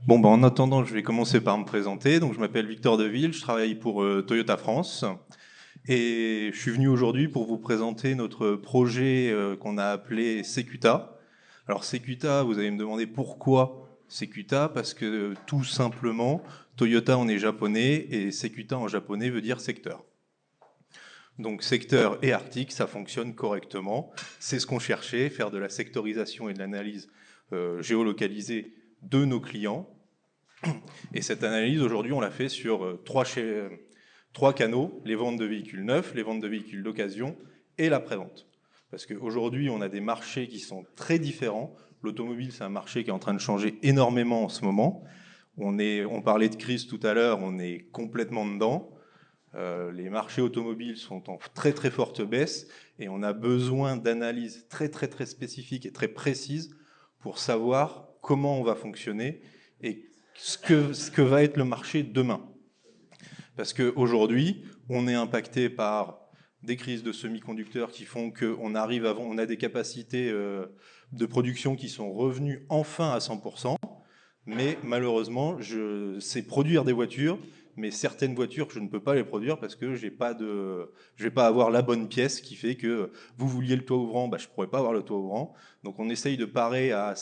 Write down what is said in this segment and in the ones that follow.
Bon, en attendant, je vais commencer par me présenter. Donc, je m'appelle Victor Deville, je travaille pour Toyota France. Et je suis venu aujourd'hui pour vous présenter notre projet qu'on a appelé Secuta. Alors, Secuta, vous allez me demander pourquoi Secuta, parce que tout simplement, Toyota en est japonais et Secuta en japonais veut dire secteur. Donc secteur et article, ça fonctionne correctement. C'est ce qu'on cherchait, faire de la sectorisation et de l'analyse géolocalisée de nos clients. Et cette analyse, aujourd'hui, on l'a fait sur trois canaux, les ventes de véhicules neufs, les ventes de véhicules d'occasion et la prévente. Parce qu'aujourd'hui, on a des marchés qui sont très différents. L'automobile, c'est un marché qui est en train de changer énormément en ce moment. On parlait de crise tout à l'heure, on est complètement dedans. Les marchés automobiles sont en très très forte baisse et on a besoin d'analyses très très très spécifiques et très précises pour savoir comment on va fonctionner et ce que va être le marché demain. Parce qu'aujourd'hui, on est impacté par des crises de semi-conducteurs qui font qu'on on a des capacités de production qui sont revenues enfin à 100%, mais malheureusement, je sais produire des voitures, mais certaines voitures, je ne peux pas les produire parce que je vais pas avoir la bonne pièce qui fait que vous vouliez le toit ouvrant, je ne pourrais pas avoir le toit ouvrant. Donc on essaye de parer à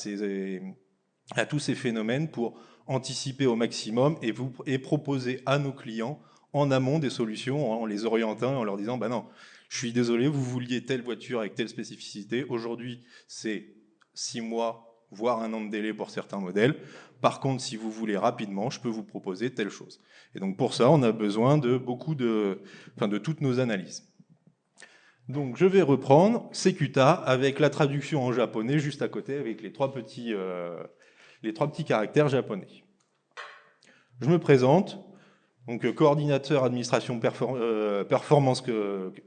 tous ces phénomènes pour anticiper au maximum et proposer à nos clients en amont des solutions en les orientant et en leur disant non, je suis désolé, vous vouliez telle voiture avec telle spécificité. Aujourd'hui, c'est 6 mois, voire un an de délai pour certains modèles. Par contre, si vous voulez rapidement, je peux vous proposer telle chose. Et donc pour ça, on a besoin de de toutes nos analyses. Donc je vais reprendre Secuta avec la traduction en japonais juste à côté avec les trois petits caractères japonais. Je me présente, donc coordinateur administration performance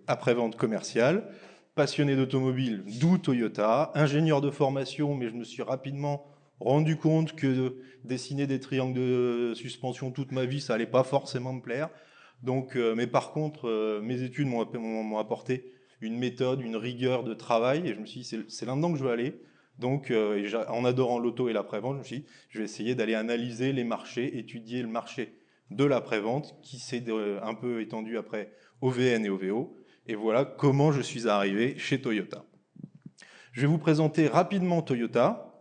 après-vente commerciale, passionné d'automobile, d'où Toyota, ingénieur de formation, mais je me suis rapidement rendu compte que dessiner des triangles de suspension toute ma vie, ça allait pas forcément me plaire. Donc, mais par contre, mes études m'ont apporté une méthode, une rigueur de travail, et je me suis dit, c'est là-dedans que je veux aller. Donc, en adorant l'auto et l'après-vente, je me suis dit, je vais essayer d'aller analyser les marchés, étudier le marché de l'après-vente, qui s'est un peu étendu après au VN et au VO. Et voilà comment je suis arrivé chez Toyota. Je vais vous présenter rapidement Toyota.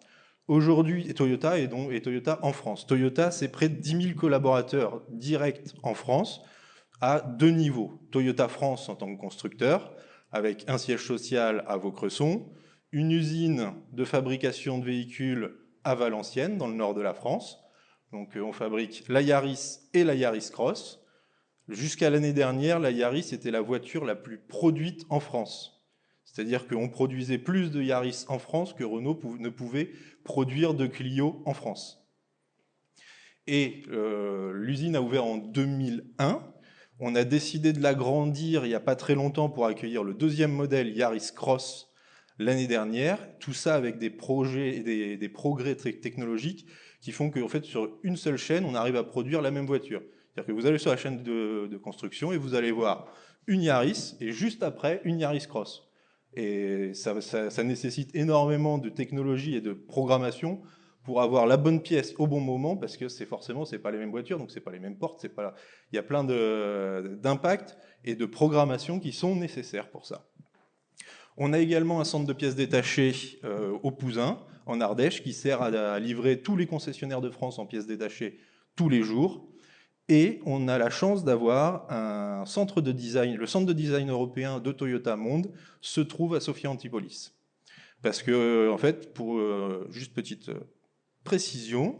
Aujourd'hui, Toyota et Toyota en France. Toyota, c'est près de 10 000 collaborateurs directs en France à deux niveaux. Toyota France en tant que constructeur, avec un siège social à Vaucresson, une usine de fabrication de véhicules à Valenciennes, dans le nord de la France. Donc on fabrique la Yaris et la Yaris Cross. Jusqu'à l'année dernière, la Yaris était la voiture la plus produite en France. C'est-à-dire qu'on produisait plus de Yaris en France que Renault ne pouvait produire de Clio en France. Et l'usine a ouvert en 2001. On a décidé de l'agrandir il n'y a pas très longtemps pour accueillir le deuxième modèle Yaris Cross l'année dernière. Tout ça avec des projets et des progrès technologiques qui font qu'en fait, sur une seule chaîne, on arrive à produire la même voiture. C'est-à-dire que vous allez sur la chaîne de construction et vous allez voir une Yaris et juste après, une Yaris Cross. Et ça nécessite énormément de technologie et de programmation pour avoir la bonne pièce au bon moment, parce que c'est pas les mêmes voitures, donc c'est pas les mêmes portes, il y a plein d'impacts et de programmation qui sont nécessaires pour ça. On a également un centre de pièces détachées au Pouzin, en Ardèche, qui sert à livrer tous les concessionnaires de France en pièces détachées tous les jours. Et on a la chance d'avoir un centre de design, le centre de design européen de Toyota Monde se trouve à Sophia Antipolis. Parce que, en fait, pour juste petite précision,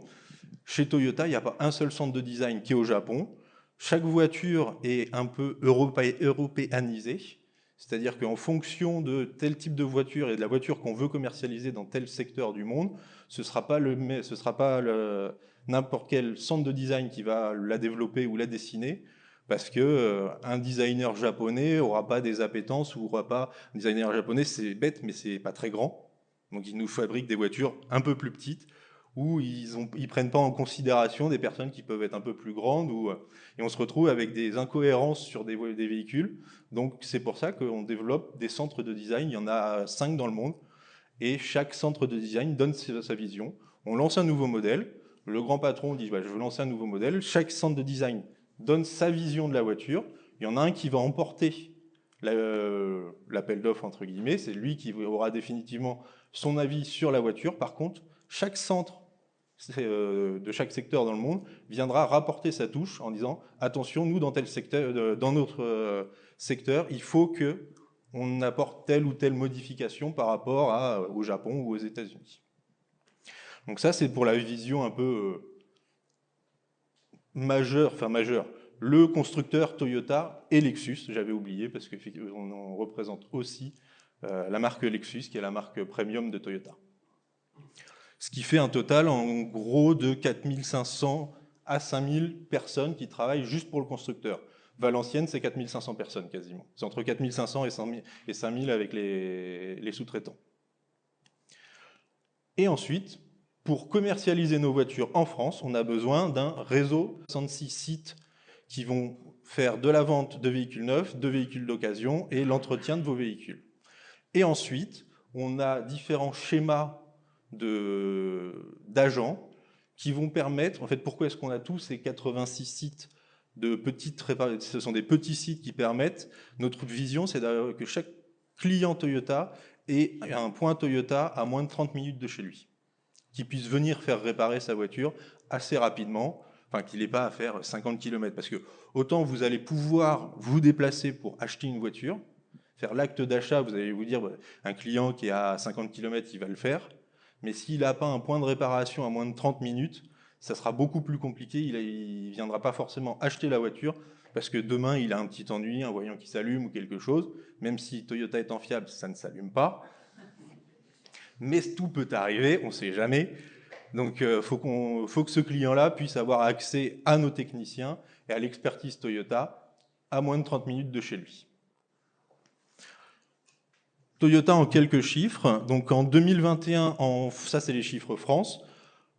chez Toyota, il n'y a pas un seul centre de design qui est au Japon. Chaque voiture est un peu européanisée, c'est-à-dire qu'en fonction de tel type de voiture et de la voiture qu'on veut commercialiser dans tel secteur du monde, ce ne sera pas n'importe quel centre de design qui va la développer ou la dessiner, parce que un designer japonais n'aura pas des appétences ou aura pas. Un designer japonais, c'est bête, mais c'est pas très grand. Donc il nous fabrique des voitures un peu plus petites où ils prennent pas en considération des personnes qui peuvent être un peu plus grandes, et on se retrouve avec des incohérences sur des véhicules. Donc c'est pour ça qu'on développe des centres de design, il y en a 5 dans le monde, et chaque centre de design donne sa vision. On lance un nouveau modèle, le grand patron dit bah, je veux lancer un nouveau modèle, chaque centre de design donne sa vision de la voiture, il y en a un qui va emporter l'appel d'offres, entre guillemets, c'est lui qui aura définitivement son avis sur la voiture. Par contre, chaque centre de chaque secteur dans le monde viendra rapporter sa touche en disant attention, nous dans tel secteur, dans notre secteur, il faut que on apporte telle ou telle modification par rapport au Japon ou aux États-Unis. Donc ça, c'est pour la vision un peu majeure, le constructeur Toyota et Lexus, j'avais oublié parce qu'on représente aussi la marque Lexus, qui est la marque premium de Toyota. Ce qui fait un total en gros de 4500 à 5000 personnes qui travaillent juste pour le constructeur. Valenciennes, c'est 4500 personnes quasiment. C'est entre 4500 et 5000 avec les sous-traitants. Et ensuite, pour commercialiser nos voitures en France, on a besoin d'un réseau de 66 sites qui vont faire de la vente de véhicules neufs, de véhicules d'occasion et l'entretien de vos véhicules. Et ensuite, on a différents schémas d'agents qui vont permettre, en fait, pourquoi est-ce qu'on a tous ces 86 sites de petites réparations? Ce sont des petits sites qui permettent, notre vision, c'est que chaque client Toyota ait un point Toyota à moins de 30 minutes de chez lui, qui puisse venir faire réparer sa voiture assez rapidement, enfin qu'il n'ait pas à faire 50 km, parce que autant vous allez pouvoir vous déplacer pour acheter une voiture, faire l'acte d'achat, vous allez vous dire, un client qui est à 50 km, il va le faire, mais s'il n'a pas un point de réparation à moins de 30 minutes, ça sera beaucoup plus compliqué, il ne viendra pas forcément acheter la voiture, parce que demain, il a un petit ennui, un voyant qui s'allume ou quelque chose, même si Toyota étant fiable, ça ne s'allume pas. Mais tout peut arriver, on ne sait jamais. Donc, faut que ce client-là puisse avoir accès à nos techniciens et à l'expertise Toyota à moins de 30 minutes de chez lui. Toyota en quelques chiffres. Donc en 2021, ça c'est les chiffres France.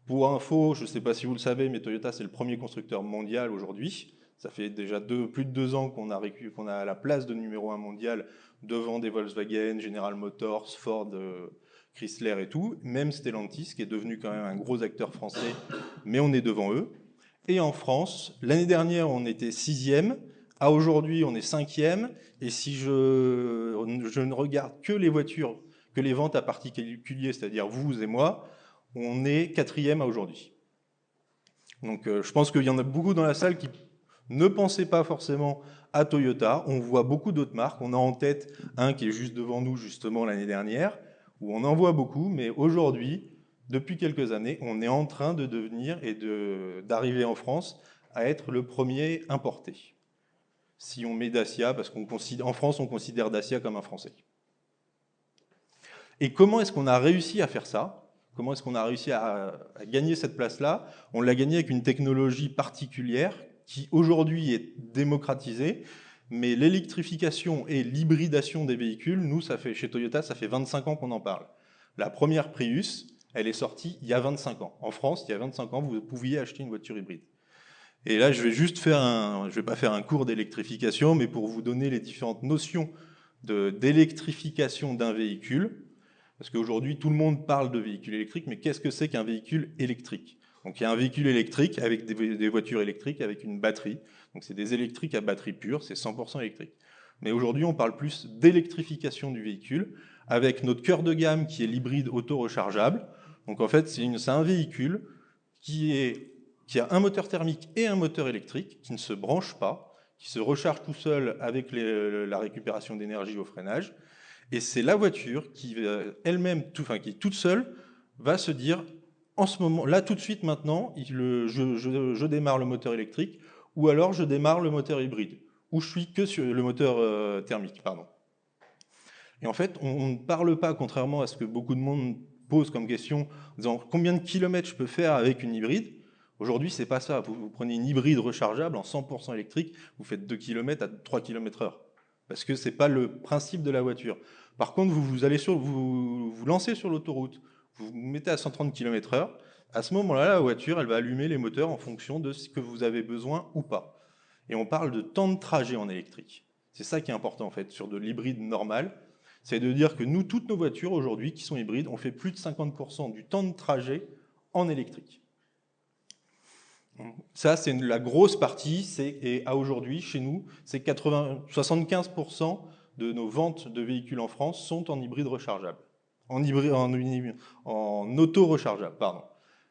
Pour info, je ne sais pas si vous le savez, mais Toyota c'est le premier constructeur mondial aujourd'hui. Ça fait déjà plus de 2 ans qu'on a la place de numéro 1 mondial devant des Volkswagen, General Motors, Ford, Chrysler et tout. Même Stellantis qui est devenu quand même un gros acteur français, mais on est devant eux. Et en France, l'année dernière on était 6e. À aujourd'hui, on est 5e, et si je ne regarde que les voitures, que les ventes à particuliers, c'est-à-dire vous et moi, on est 4e à aujourd'hui. Donc je pense qu'il y en a beaucoup dans la salle qui ne pensaient pas forcément à Toyota. On voit beaucoup d'autres marques. On a en tête un qui est juste devant nous, justement, l'année dernière, où on en voit beaucoup, mais aujourd'hui, depuis quelques années, on est en train de devenir et d'arriver en France à être le premier importé. Si on met Dacia, parce qu'en France, on considère Dacia comme un Français. Et comment est-ce qu'on a réussi à faire ça? Comment est-ce qu'on a réussi à gagner cette place-là? On l'a gagné avec une technologie particulière qui aujourd'hui est démocratisée, mais l'électrification et l'hybridation des véhicules, nous, chez Toyota, ça fait 25 ans qu'on en parle. La première Prius, elle est sortie il y a 25 ans. En France, il y a 25 ans, vous pouviez acheter une voiture hybride. Et là, je vais pas faire un cours d'électrification, mais pour vous donner les différentes notions d'électrification d'un véhicule, parce qu'aujourd'hui, tout le monde parle de véhicule électrique, mais qu'est-ce que c'est qu'un véhicule électrique? Donc il y a un véhicule électrique avec des voitures électriques avec une batterie. Donc c'est des électriques à batterie pure, c'est 100% électrique. Mais aujourd'hui, on parle plus d'électrification du véhicule, avec notre cœur de gamme qui est l'hybride auto-rechargeable. Donc en fait, c'est un véhicule qui a un moteur thermique et un moteur électrique, qui ne se branche pas, qui se recharge tout seul avec la récupération d'énergie au freinage. Et c'est la voiture qui elle-même, qui est toute seule, va se dire, en ce moment, là tout de suite maintenant, je démarre le moteur électrique, ou alors je démarre le moteur hybride, ou je suis que sur le moteur thermique, pardon. Et en fait, on ne parle pas, contrairement à ce que beaucoup de monde pose comme question, en disant combien de kilomètres je peux faire avec une hybride. Aujourd'hui, c'est pas ça. Vous prenez une hybride rechargeable en 100% électrique, vous faites 2 km à 3 km/h. Parce que c'est pas le principe de la voiture. Par contre, vous lancez sur l'autoroute, vous vous mettez à 130 km/h, à ce moment-là, la voiture, elle va allumer les moteurs en fonction de ce que vous avez besoin ou pas. Et on parle de temps de trajet en électrique. C'est ça qui est important, en fait, sur de l'hybride normal. C'est de dire que nous, toutes nos voitures aujourd'hui qui sont hybrides, on fait plus de 50% du temps de trajet en électrique. Ça, c'est la grosse partie, et à aujourd'hui, chez nous, c'est 75% de nos ventes de véhicules en France sont en hybride rechargeable. En auto-rechargeable, pardon.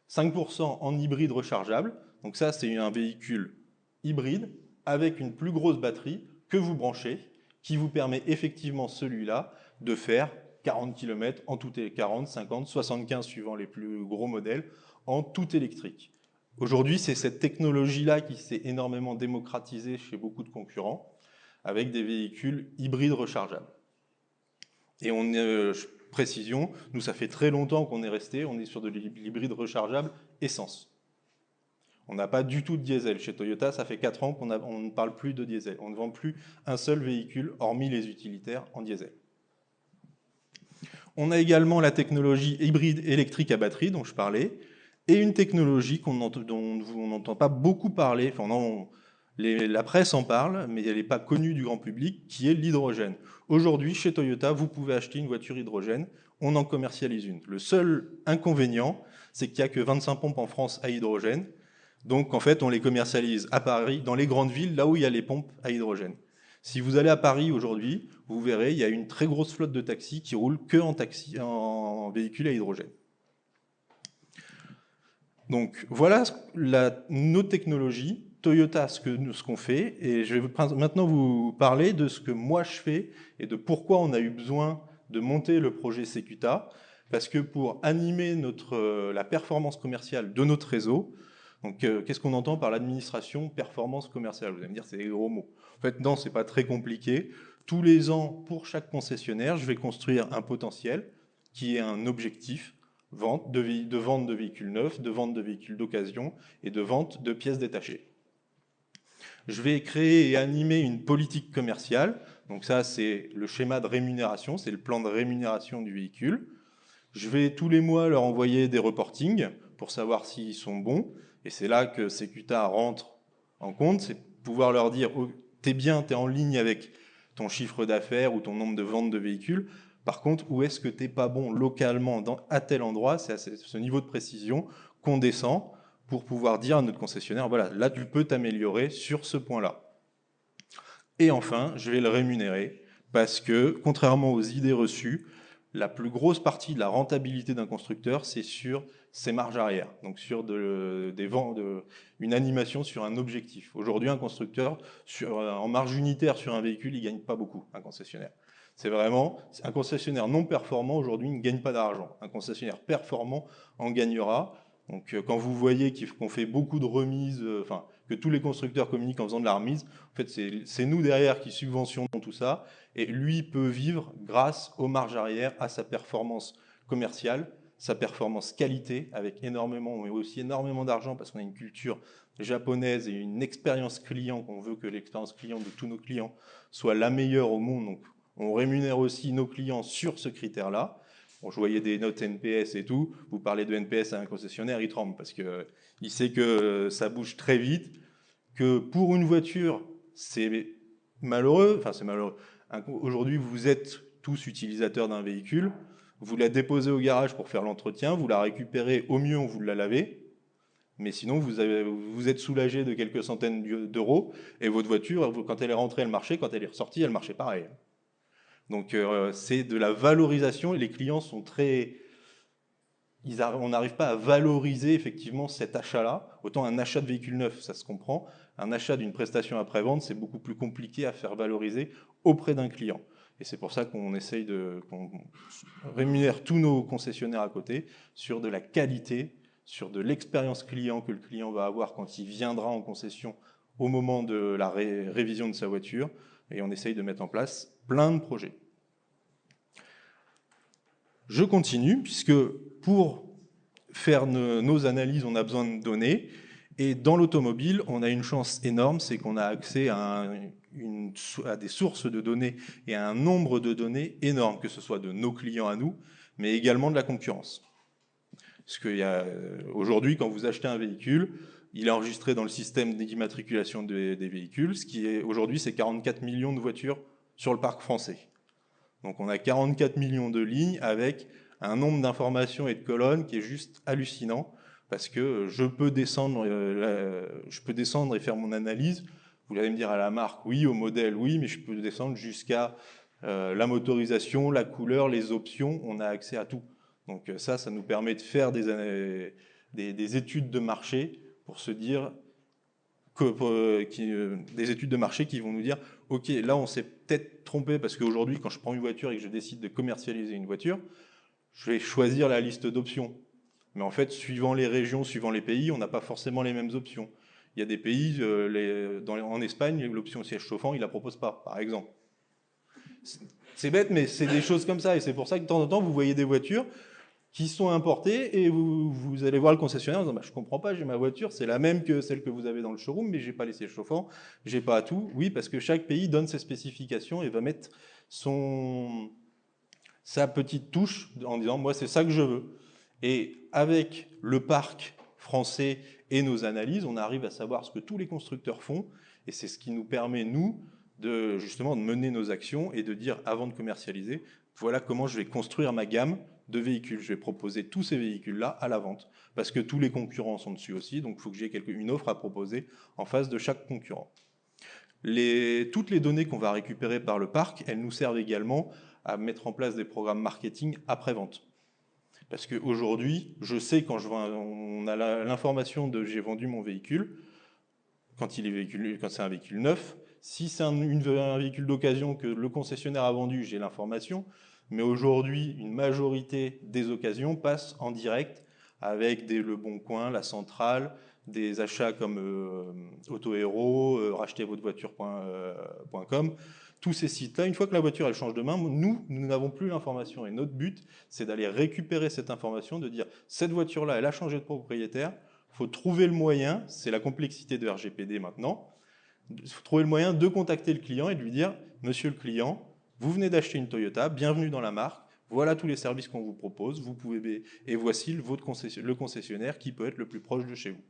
5% en hybride rechargeable. Donc ça, c'est un véhicule hybride avec une plus grosse batterie que vous branchez, qui vous permet effectivement, celui-là, de faire 40 km en tout électrique, 40, 50, 75 suivant les plus gros modèles, en tout électrique. Aujourd'hui, c'est cette technologie-là qui s'est énormément démocratisée chez beaucoup de concurrents, avec des véhicules hybrides rechargeables. Et précision, nous, ça fait très longtemps qu'on est resté, on est sur de l'hybride rechargeable essence. On n'a pas du tout de diesel. Chez Toyota, ça fait 4 ans qu'on ne parle plus de diesel. On ne vend plus un seul véhicule, hormis les utilitaires, en diesel. On a également la technologie hybride électrique à batterie, dont je parlais, et une technologie dont on n'entend pas beaucoup parler, enfin la presse en parle, mais elle n'est pas connue du grand public, qui est l'hydrogène. Aujourd'hui, chez Toyota, vous pouvez acheter une voiture hydrogène, on en commercialise une. Le seul inconvénient, c'est qu'il n'y a que 25 pompes en France à hydrogène, donc en fait, on les commercialise à Paris, dans les grandes villes, là où il y a les pompes à hydrogène. Si vous allez à Paris aujourd'hui, vous verrez, il y a une très grosse flotte de taxis qui roulent que en véhicules à hydrogène. Donc voilà nos technologies, Toyota, ce qu'on fait, et je vais maintenant vous parler de ce que moi je fais et de pourquoi on a eu besoin de monter le projet Secuta, parce que pour animer la performance commerciale de notre réseau, donc qu'est-ce qu'on entend par l'administration performance commerciale? Vous allez me dire, c'est des gros mots. En fait, non, c'est pas très compliqué. Tous les ans, pour chaque concessionnaire, je vais construire un potentiel qui est un objectif de vente de véhicules neufs, de vente de véhicules d'occasion et de vente de pièces détachées. Je vais créer et animer une politique commerciale. Donc ça, c'est le schéma de rémunération, c'est le plan de rémunération du véhicule. Je vais tous les mois leur envoyer des reportings pour savoir s'ils sont bons. Et c'est là que Secuta rentre en compte, c'est pouvoir leur dire oh, t'es bien, t'es en ligne avec ton chiffre d'affaires ou ton nombre de ventes de véhicules. Par contre, où est-ce que t'es pas bon localement à tel endroit? C'est à ce niveau de précision qu'on descend pour pouvoir dire à notre concessionnaire, voilà, là tu peux t'améliorer sur ce point-là. Et enfin, je vais le rémunérer parce que, contrairement aux idées reçues, la plus grosse partie de la rentabilité d'un constructeur, c'est sur ses marges arrière, donc sur une animation sur un objectif. Aujourd'hui, un constructeur, en marge unitaire sur un véhicule, il ne gagne pas beaucoup, un concessionnaire. C'est vraiment, un concessionnaire non performant, aujourd'hui, ne gagne pas d'argent. Un concessionnaire performant en gagnera. Donc quand vous voyez qu'on fait beaucoup de remises, que tous les constructeurs communiquent en faisant de la remise, en fait c'est nous derrière qui subventionnons tout ça, et lui peut vivre grâce aux marges arrière, à sa performance commerciale, sa performance qualité, avec énormément, mais aussi énormément d'argent, parce qu'on a une culture japonaise et une expérience client, qu'on veut que l'expérience client de tous nos clients soit la meilleure au monde, donc on rémunère aussi nos clients sur ce critère-là. Bon, je voyais des notes NPS et tout. Vous parlez de NPS à un concessionnaire, il tremble parce qu'il sait que ça bouge très vite, que pour une voiture, c'est malheureux. Enfin, c'est malheureux. Aujourd'hui, vous êtes tous utilisateurs d'un véhicule. Vous la déposez au garage pour faire l'entretien. Vous la récupérez, au mieux, on vous la lavez. Mais sinon, vous êtes soulagé de quelques centaines d'euros. Et votre voiture, quand elle est rentrée, elle marchait. Quand elle est ressortie, elle marchait pareil. Donc c'est de la valorisation et les clients sont très... on n'arrive pas à valoriser effectivement cet achat-là. Autant un achat de véhicule neuf, ça se comprend. Un achat d'une prestation après-vente, c'est beaucoup plus compliqué à faire valoriser auprès d'un client. Et c'est pour ça qu'on essaye qu'on rémunère tous nos concessionnaires à côté sur de la qualité, sur de l'expérience client que le client va avoir quand il viendra en concession au moment de la révision de sa voiture. Et on essaye de mettre en place plein de projets. Je continue, puisque pour faire nos analyses, on a besoin de données. Et dans l'automobile, on a une chance énorme, c'est qu'on a accès à des sources de données et à un nombre de données énorme, que ce soit de nos clients à nous, mais également de la concurrence. Parce qu'aujourd'hui, quand vous achetez un véhicule, il est enregistré dans le système d'immatriculation des véhicules. Ce qui est aujourd'hui, c'est 44 millions de voitures sur le parc français. Donc on a 44 millions de lignes avec un nombre d'informations et de colonnes qui est juste hallucinant. parce que je peux descendre et faire mon analyse. Vous allez me dire à la marque, oui, au modèle, oui, mais je peux descendre jusqu'à la motorisation, la couleur, les options, on a accès à tout. Donc ça nous permet de faire des études de marché pour se dire, des études de marché qui vont nous dire, ok, là on s'est peut-être trompé, parce qu'aujourd'hui, quand je prends une voiture et que je décide de commercialiser une voiture, je vais choisir la liste d'options. Mais en fait, suivant les régions, suivant les pays, on n'a pas forcément les mêmes options. Il y a des pays, en Espagne, l'option siège chauffant, ils ne la proposent pas, par exemple. C'est bête, mais c'est des choses comme ça. Et c'est pour ça que de temps en temps, vous voyez des voitures qui sont importées et vous allez voir le concessionnaire en disant bah, je ne comprends pas, j'ai ma voiture, c'est la même que celle que vous avez dans le showroom, mais je n'ai pas les sièges chauffants, je n'ai pas tout. Oui, parce que chaque pays donne ses spécifications et va mettre sa petite touche en disant moi, c'est ça que je veux. Et avec le parc français et nos analyses, on arrive à savoir ce que tous les constructeurs font, et c'est ce qui nous permet, nous, justement de mener nos actions et de dire, avant de commercialiser, voilà comment je vais construire ma gamme de véhicules. Je vais proposer tous ces véhicules-là à la vente, parce que tous les concurrents sont dessus aussi, donc il faut que j'ai une offre à proposer en face de chaque concurrent. Toutes les données qu'on va récupérer par le parc, elles nous servent également à mettre en place des programmes marketing après-vente. Parce qu'aujourd'hui, je sais quand on a l'information de j'ai vendu mon véhicule, quand c'est un véhicule neuf, si c'est un véhicule d'occasion que le concessionnaire a vendu, j'ai l'information, mais aujourd'hui, une majorité des occasions passent en direct avec Le Bon Coin, La Centrale, des achats comme Autohero, rachetezvotrevoiture.com. Tous ces sites-là, une fois que la voiture elle change de main, nous n'avons plus l'information. Et notre but, c'est d'aller récupérer cette information, de dire cette voiture-là, elle a changé de propriétaire, il faut trouver le moyen, c'est la complexité de RGPD maintenant, il faut trouver le moyen de contacter le client et de lui dire monsieur le client, vous venez d'acheter une Toyota, bienvenue dans la marque, voilà tous les services qu'on vous propose, vous pouvez et voici le concessionnaire qui peut être le plus proche de chez vous.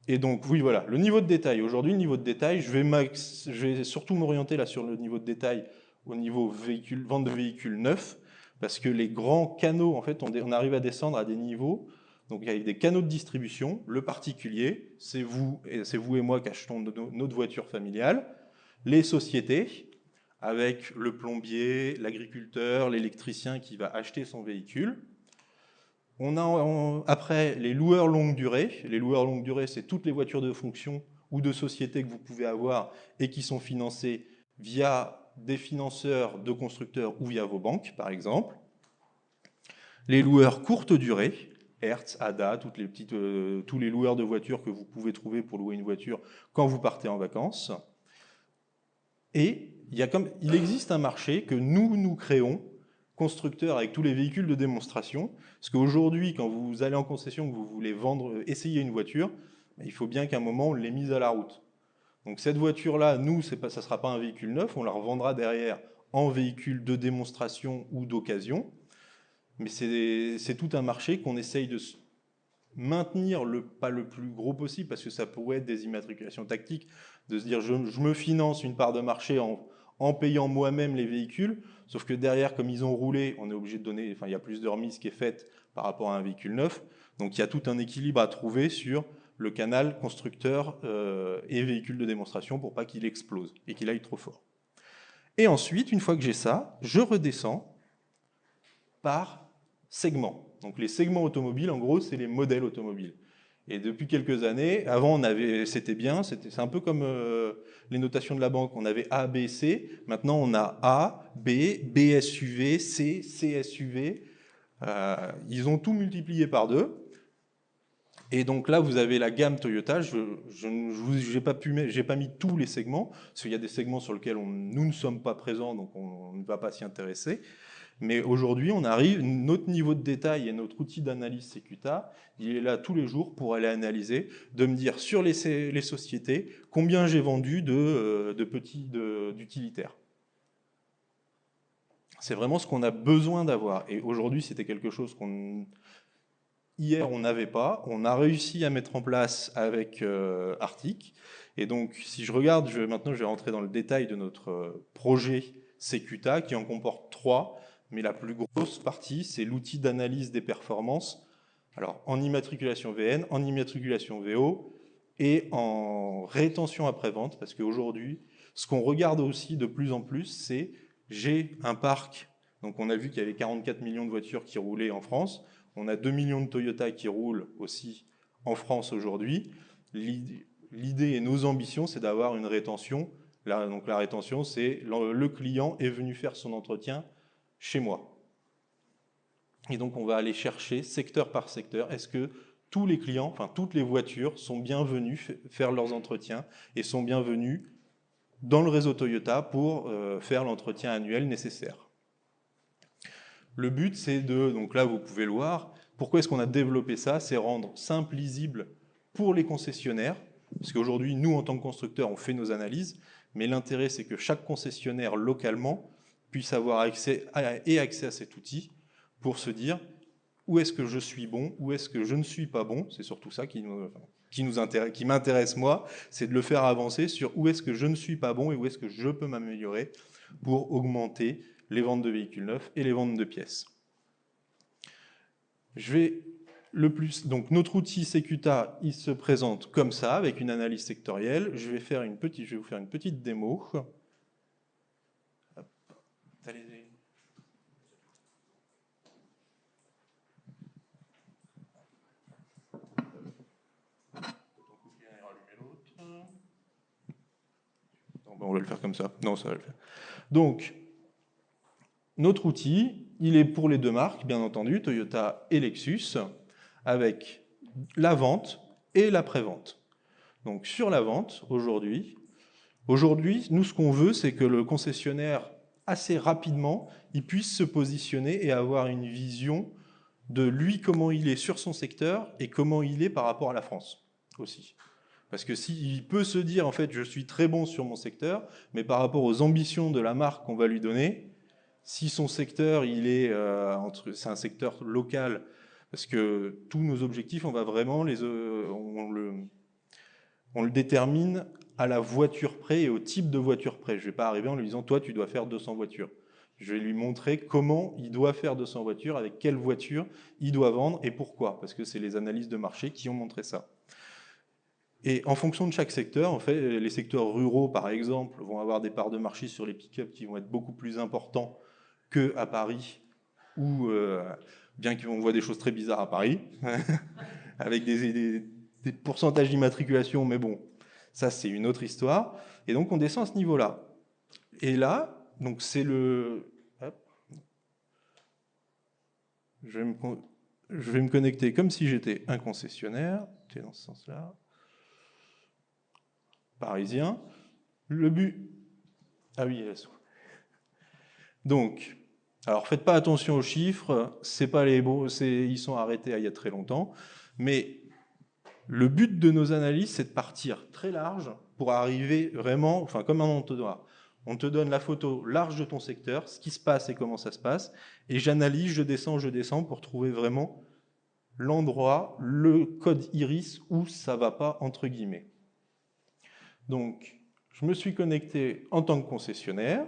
Et donc, oui, voilà, le niveau de détail. Aujourd'hui, le niveau de détail, je vais surtout m'orienter là sur le niveau de détail au niveau vente de véhicules neufs, parce que les grands canaux, en fait, on arrive à descendre à des niveaux. Donc, il y a des canaux de distribution. Le particulier, c'est vous et moi qui achetons notre voiture familiale. Les sociétés, avec le plombier, l'agriculteur, l'électricien qui va acheter son véhicule. On a après les loueurs longue durée. Les loueurs longue durée, c'est toutes les voitures de fonction ou de société que vous pouvez avoir et qui sont financées via des financeurs de constructeurs ou via vos banques, par exemple. Les loueurs courte durée, Hertz, ADA, tous les loueurs de voitures que vous pouvez trouver pour louer une voiture quand vous partez en vacances. Et il existe un marché que nous créons, constructeurs avec tous les véhicules de démonstration. Parce qu'aujourd'hui, quand vous allez en concession, que vous voulez essayer une voiture, il faut bien qu'à un moment, on l'ait mise à la route. Donc cette voiture-là, nous, ça ne sera pas un véhicule neuf, on la revendra derrière en véhicule de démonstration ou d'occasion. Mais c'est tout un marché qu'on essaye de maintenir pas le plus gros possible, parce que ça pourrait être des immatriculations tactiques, de se dire je me finance une part de marché en payant moi-même les véhicules, sauf que derrière, comme ils ont roulé, on est obligé de donner, enfin il y a plus de remise qui est faite par rapport à un véhicule neuf, donc il y a tout un équilibre à trouver sur le canal constructeur et véhicule de démonstration pour pas qu'il explose et qu'il aille trop fort. Et ensuite, une fois que j'ai ça, je redescends par segment. Donc les segments automobiles, en gros, c'est les modèles automobiles. Et depuis quelques années, avant, c'était bien, c'est un peu comme les notations de la banque. On avait A, B, C. Maintenant, on a A, B, B SUV, C, C SUV. Ils ont tout multiplié par 2. Et donc là, vous avez la gamme Toyota. Je n'ai pas mis tous les segments, parce qu'il y a des segments sur lesquels nous ne sommes pas présents, donc on ne va pas s'y intéresser. Mais aujourd'hui, notre niveau de détail et notre outil d'analyse Secuta, il est là tous les jours pour aller analyser, de me dire sur les sociétés, combien j'ai vendu d'utilitaires. C'est vraiment ce qu'on a besoin d'avoir. Et aujourd'hui, c'était quelque chose hier, on n'avait pas. On a réussi à mettre en place avec Arctic. Et donc, si je regarde, maintenant, je vais rentrer dans le détail de notre projet Secuta, qui en comporte 3. mais la plus grosse partie, c'est l'outil d'analyse des performances. Alors, en immatriculation VN, en immatriculation VO et en rétention après-vente, parce qu'aujourd'hui, ce qu'on regarde aussi de plus en plus, c'est j'ai un parc, donc on a vu qu'il y avait 44 millions de voitures qui roulaient en France, on a 2 millions de Toyota qui roulent aussi en France aujourd'hui. L'idée et nos ambitions, c'est d'avoir une rétention. Donc la rétention, c'est le client est venu faire son entretien chez moi. Et donc on va aller chercher secteur par secteur, est-ce que tous les clients, enfin toutes les voitures sont bienvenus faire leurs entretiens et sont bienvenus dans le réseau Toyota pour faire l'entretien annuel nécessaire. Le but, c'est de, donc là vous pouvez le voir, pourquoi est-ce qu'on a développé ça? C'est rendre simple, lisible pour les concessionnaires, parce qu'aujourd'hui, nous, en tant que constructeurs, on fait nos analyses, mais l'intérêt, c'est que chaque concessionnaire, localement, puisse avoir accès à cet outil pour se dire où est-ce que je suis bon, où est-ce que je ne suis pas bon. C'est surtout ça qui m'intéresse moi, c'est de le faire avancer sur où est-ce que je ne suis pas bon et où est-ce que je peux m'améliorer pour augmenter les ventes de véhicules neufs et les ventes de pièces. Donc notre outil Secuta, il se présente comme ça, avec une analyse sectorielle. Je vais vous faire une petite démo. Hop. On va le faire comme ça. Non, ça va le faire. Donc, notre outil, il est pour les deux marques, bien entendu, Toyota et Lexus, avec la vente et la prévente. Donc sur la vente, aujourd'hui, nous, ce qu'on veut, c'est que le concessionnaire, assez rapidement, il puisse se positionner et avoir une vision de lui, comment il est sur son secteur et comment il est par rapport à la France aussi. Parce que s'il peut se dire, en fait, je suis très bon sur mon secteur, mais par rapport aux ambitions de la marque qu'on va lui donner, si son secteur, c'est un secteur local, parce que tous nos objectifs, on va vraiment on le détermine à la voiture près et au type de voiture près. Je ne vais pas arriver en lui disant, toi, tu dois faire 200 voitures. Je vais lui montrer comment il doit faire 200 voitures, avec quelle voiture il doit vendre et pourquoi. Parce que c'est les analyses de marché qui ont montré ça. Et en fonction de chaque secteur, en fait, les secteurs ruraux, par exemple, vont avoir des parts de marché sur les pick-up qui vont être beaucoup plus importants qu'à Paris, où, bien qu'on voit des choses très bizarres à Paris, avec des pourcentages d'immatriculation, mais bon, ça c'est une autre histoire. Et donc on descend à ce niveau-là. Et là, donc c'est le... Hop. Je vais me connecter comme si j'étais un concessionnaire, c'est dans ce sens-là. Parisien. Le but... Ah oui, elle donc, alors faites pas attention aux chiffres, c'est pas les beaux, ils sont arrêtés il y a très longtemps, mais le but de nos analyses, c'est de partir très large pour arriver vraiment, enfin comme un entonnoir. On te donne la photo large de ton secteur, ce qui se passe et comment ça se passe, et j'analyse, je descends pour trouver vraiment l'endroit, le code iris où ça va pas, entre guillemets. Donc, je me suis connecté en tant que concessionnaire.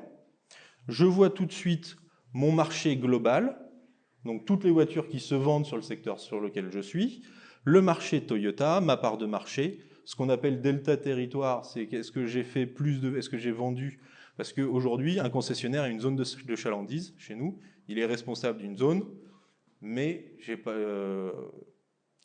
Je vois tout de suite mon marché global, donc toutes les voitures qui se vendent sur le secteur sur lequel je suis, le marché Toyota, ma part de marché, ce qu'on appelle delta territoire, c'est est-ce que j'ai fait est-ce que j'ai vendu, parce qu'aujourd'hui, un concessionnaire a une zone de chalandise chez nous, il est responsable d'une zone, mais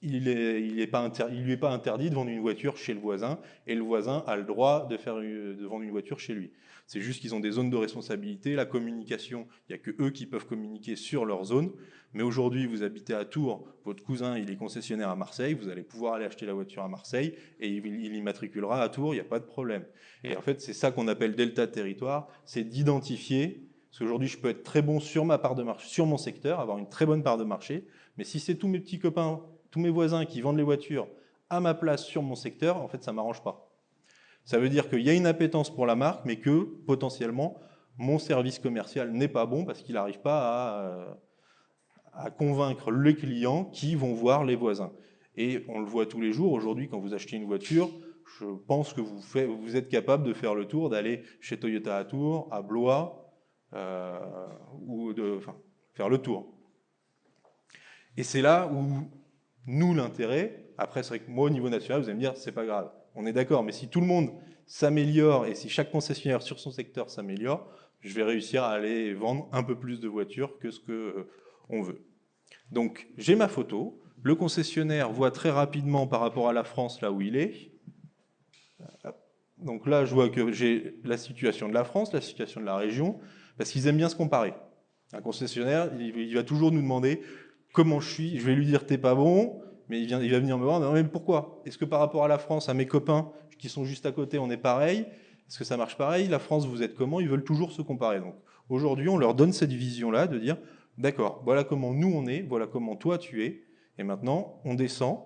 il lui est pas interdit de vendre une voiture chez le voisin, et le voisin a le droit de vendre une voiture chez lui. C'est juste qu'ils ont des zones de responsabilité, la communication, il n'y a que eux qui peuvent communiquer sur leur zone, mais aujourd'hui vous habitez à Tours, votre cousin il est concessionnaire à Marseille, vous allez pouvoir aller acheter la voiture à Marseille, et il immatriculera à Tours, il n'y a pas de problème. Et en fait c'est ça qu'on appelle delta territoire, c'est d'identifier, parce qu'aujourd'hui je peux être très bon sur ma part de marché, sur mon secteur, avoir une très bonne part de marché, mais si c'est tous mes petits copains, tous mes voisins qui vendent les voitures à ma place sur mon secteur, en fait, ça ne m'arrange pas. Ça veut dire qu'il y a une appétence pour la marque, mais que, potentiellement, mon service commercial n'est pas bon parce qu'il n'arrive pas à convaincre les clients qui vont voir les voisins. Et on le voit tous les jours. Aujourd'hui, quand vous achetez une voiture, je pense que vous êtes capable de faire le tour, d'aller chez Toyota à Tours, à Blois, ou faire le tour. Et c'est là où nous, l'intérêt, après c'est vrai que moi au niveau national, vous allez me dire, c'est pas grave, on est d'accord, mais si tout le monde s'améliore et si chaque concessionnaire sur son secteur s'améliore, je vais réussir à aller vendre un peu plus de voitures que ce qu'on veut. Donc j'ai ma photo, le concessionnaire voit très rapidement par rapport à la France là où il est. Donc là je vois que j'ai la situation de la France, la situation de la région, parce qu'ils aiment bien se comparer. Un concessionnaire, il va toujours nous demander comment je suis, je vais lui dire t'es pas bon, mais il va venir me voir, non mais pourquoi? Est-ce que par rapport à la France, à mes copains qui sont juste à côté, on est pareil? Est-ce que ça marche pareil? La France, vous êtes comment? Ils veulent toujours se comparer. Donc aujourd'hui, on leur donne cette vision-là de dire d'accord, voilà comment nous on est, voilà comment toi tu es, et maintenant on descend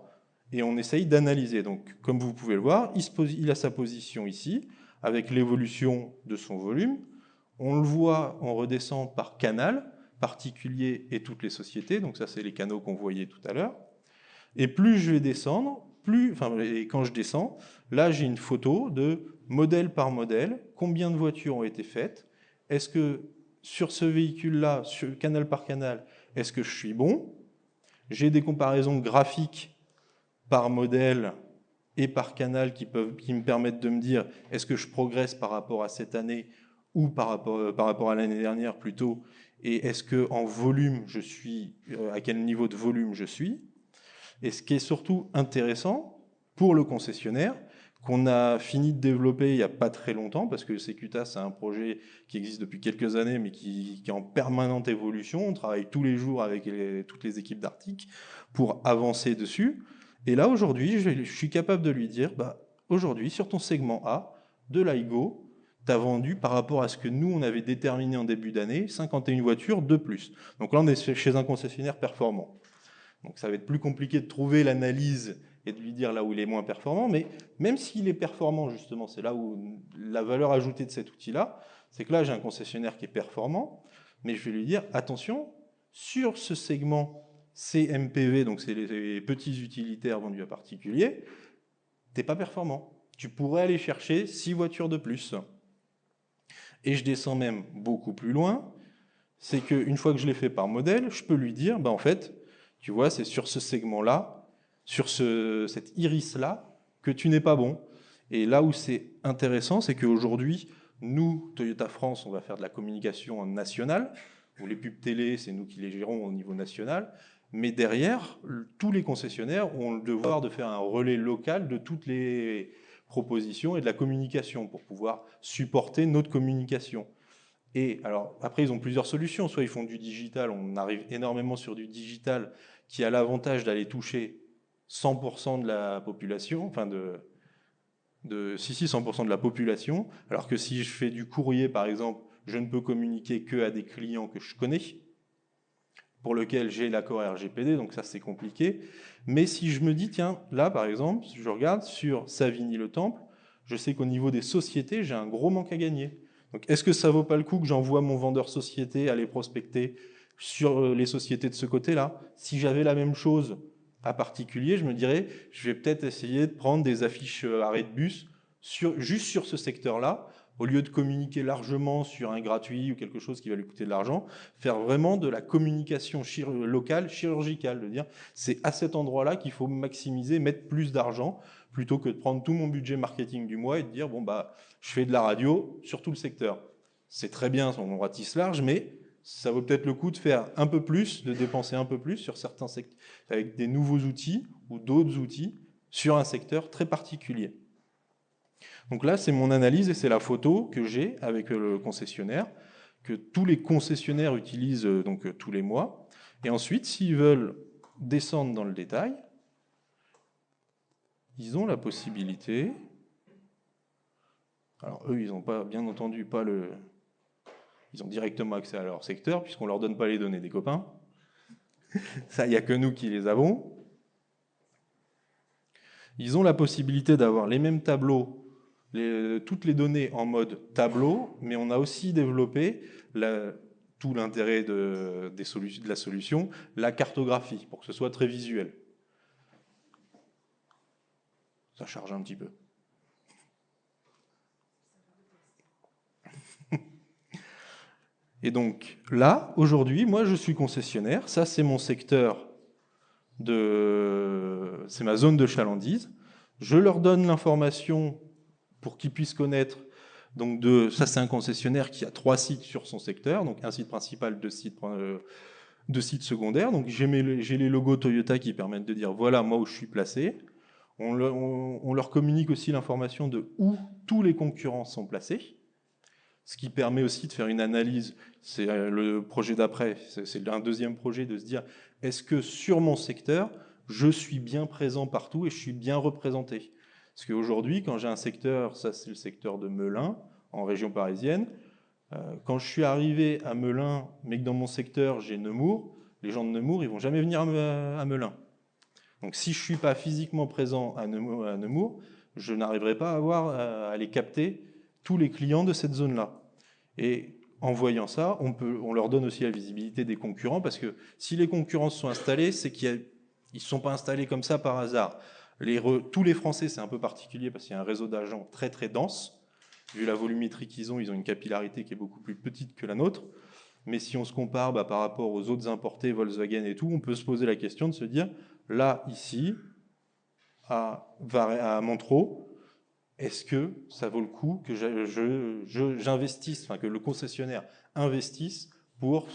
et on essaye d'analyser. Donc comme vous pouvez le voir, il a sa position ici, avec l'évolution de son volume. On le voit, on redescend par canal, particulier et toutes les sociétés, donc ça c'est les canaux qu'on voyait tout à l'heure. Et plus je vais descendre, et quand je descends, là j'ai une photo de modèle par modèle, combien de voitures ont été faites, est-ce que sur ce véhicule-là, canal par canal, est-ce que je suis bon? J'ai des comparaisons graphiques par modèle et par canal qui me permettent de me dire est-ce que je progresse par rapport à cette année ou par rapport à l'année dernière plutôt, et est-ce que en volume je suis, à quel niveau de volume je suis. Et ce qui est surtout intéressant pour le concessionnaire, qu'on a fini de développer il n'y a pas très longtemps, parce que Securitas, c'est un projet qui existe depuis quelques années, mais qui est en permanente évolution. On travaille tous les jours avec toutes les équipes d'Arctic pour avancer dessus. Et là, aujourd'hui, je suis capable de lui dire, bah, aujourd'hui, sur ton segment A de l'AIGO, tu as vendu par rapport à ce que nous, on avait déterminé en début d'année, 51 voitures de plus. Donc là, on est chez un concessionnaire performant. Donc ça va être plus compliqué de trouver l'analyse et de lui dire là où il est moins performant, mais même s'il est performant, justement, c'est là où la valeur ajoutée de cet outil-là, c'est que là, j'ai un concessionnaire qui est performant, mais je vais lui dire, attention, sur ce segment CMPV, donc c'est les petits utilitaires vendus à particuliers, t'es pas performant. Tu pourrais aller chercher 6 voitures de plus. Et je descends même beaucoup plus loin, c'est qu'une fois que je l'ai fait par modèle, je peux lui dire, bah en fait, tu vois, c'est sur ce segment-là, sur cette iris-là, que tu n'es pas bon. Et là où c'est intéressant, c'est qu'aujourd'hui, nous, Toyota France, on va faire de la communication nationale, où les pubs télé, c'est nous qui les gérons au niveau national, mais derrière, tous les concessionnaires ont le devoir de faire un relais local de toutes les propositions et de la communication pour pouvoir supporter notre communication. Et alors, après, ils ont plusieurs solutions. Soit ils font du digital, on arrive énormément sur du digital qui a l'avantage d'aller toucher 100% de la population, enfin si 100% de la population, alors que si je fais du courrier, par exemple, je ne peux communiquer que à des clients que je connais, pour lesquels j'ai l'accord RGPD, donc ça c'est compliqué. Mais si je me dis, tiens, là par exemple, je regarde sur Savigny-le-Temple, je sais qu'au niveau des sociétés, j'ai un gros manque à gagner. Donc est-ce que ça vaut pas le coup que j'envoie mon vendeur société aller prospecter sur les sociétés de ce côté-là? Si j'avais la même chose à particulier, je me dirais, je vais peut-être essayer de prendre des affiches arrêt de bus juste sur ce secteur-là, au lieu de communiquer largement sur un gratuit ou quelque chose qui va lui coûter de l'argent, faire vraiment de la communication locale, chirurgicale, de dire c'est à cet endroit-là qu'il faut maximiser, mettre plus d'argent, plutôt que de prendre tout mon budget marketing du mois et de dire bon bah je fais de la radio sur tout le secteur. C'est très bien, on ratisse large, mais ça vaut peut-être le coup de faire un peu plus, de dépenser un peu plus sur certains secteurs, avec des nouveaux outils ou d'autres outils sur un secteur très particulier. Donc là, c'est mon analyse et c'est la photo que j'ai avec le concessionnaire, que tous les concessionnaires utilisent donc tous les mois. Et ensuite, s'ils veulent descendre dans le détail, ils ont la possibilité. Alors eux, ils n'ont pas, bien entendu, pas le. Ils ont directement accès à leur secteur puisqu'on leur donne pas les données des copains. Ça, il n'y a que nous qui les avons. Ils ont la possibilité d'avoir les mêmes tableaux, toutes les données en mode tableau, mais on a aussi développé tout l'intérêt de la solution, la cartographie, pour que ce soit très visuel. Ça charge un petit peu. Et donc là, aujourd'hui, moi je suis concessionnaire, ça c'est mon secteur, c'est ma zone de chalandise. Je leur donne l'information pour qu'ils puissent connaître. Donc ça c'est un concessionnaire qui a 3 sites sur son secteur, donc un site principal, 2 sites secondaires. Donc j'ai les logos Toyota qui permettent de dire voilà moi où je suis placé. On leur communique aussi l'information de où tous les concurrents sont placés, ce qui permet aussi de faire une analyse. C'est le projet d'après, c'est un deuxième projet de se dire est-ce que sur mon secteur, je suis bien présent partout et je suis bien représenté. Parce qu'aujourd'hui, quand j'ai un secteur, ça c'est le secteur de Melun, en région parisienne, quand je suis arrivé à Melun, mais que dans mon secteur j'ai Nemours, les gens de Nemours, ils vont jamais venir à Melun. Donc si je ne suis pas physiquement présent à Nemours, je n'arriverai pas à les capter tous les clients de cette zone-là. Et en voyant ça, on leur donne aussi la visibilité des concurrents, parce que si les concurrents se sont installés, c'est qu'ils ne sont pas installés comme ça par hasard. Tous les Français, c'est un peu particulier, parce qu'il y a un réseau d'agents très très dense. Vu la volumétrie qu'ils ont une capillarité qui est beaucoup plus petite que la nôtre. Mais si on se compare par rapport aux autres importés, Volkswagen et tout, on peut se poser la question de se dire, là, ici, à Montereau, est-ce que ça vaut le coup que j'investisse, enfin que le concessionnaire investisse pour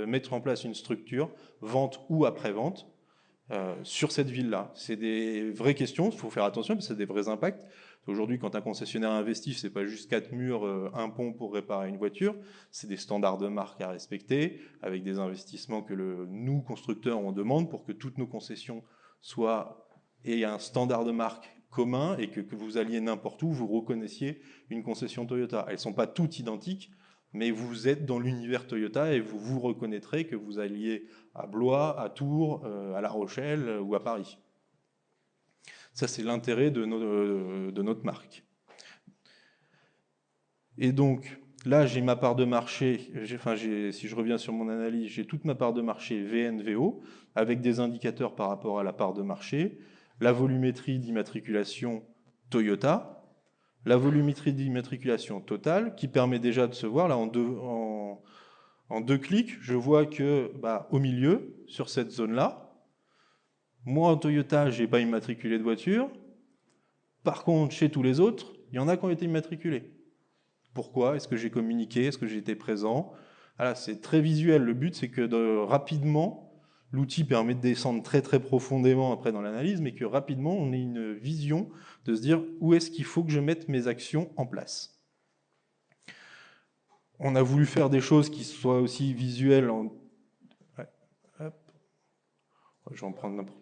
mettre en place une structure, vente ou après-vente, sur cette ville-là? C'est des vraies questions, il faut faire attention, parce que c'est des vrais impacts. Aujourd'hui, quand un concessionnaire investit, c'est pas juste 4 murs, un pont pour réparer une voiture, c'est des standards de marque à respecter, avec des investissements que nous, constructeurs, on demande pour que toutes nos concessions aient un standard de marque commun et que vous alliez n'importe où, vous reconnaissiez une concession Toyota. Elles ne sont pas toutes identiques, mais vous êtes dans l'univers Toyota et vous vous reconnaîtrez que vous alliez à Blois, à Tours, à La Rochelle ou à Paris. Ça, c'est l'intérêt de notre marque. Et donc, là, j'ai ma part de marché, si je reviens sur mon analyse, j'ai toute ma part de marché VNVO, avec des indicateurs par rapport à la part de marché, la volumétrie d'immatriculation Toyota, la volumétrie d'immatriculation totale, qui permet déjà de se voir, là, en deux clics, je vois que au milieu, sur cette zone-là, moi, en Toyota, je n'ai pas immatriculé de voiture. Par contre, chez tous les autres, il y en a qui ont été immatriculés. Pourquoi? Est-ce que j'ai communiqué? Est-ce que j'ai été présent? Voilà, c'est très visuel. Le but, c'est que rapidement, l'outil permet de descendre très très profondément après dans l'analyse, mais que rapidement, on ait une vision de se dire où est-ce qu'il faut que je mette mes actions en place. On a voulu faire des choses qui soient aussi visuelles. Ouais. Hop. Je vais en prendre n'importe.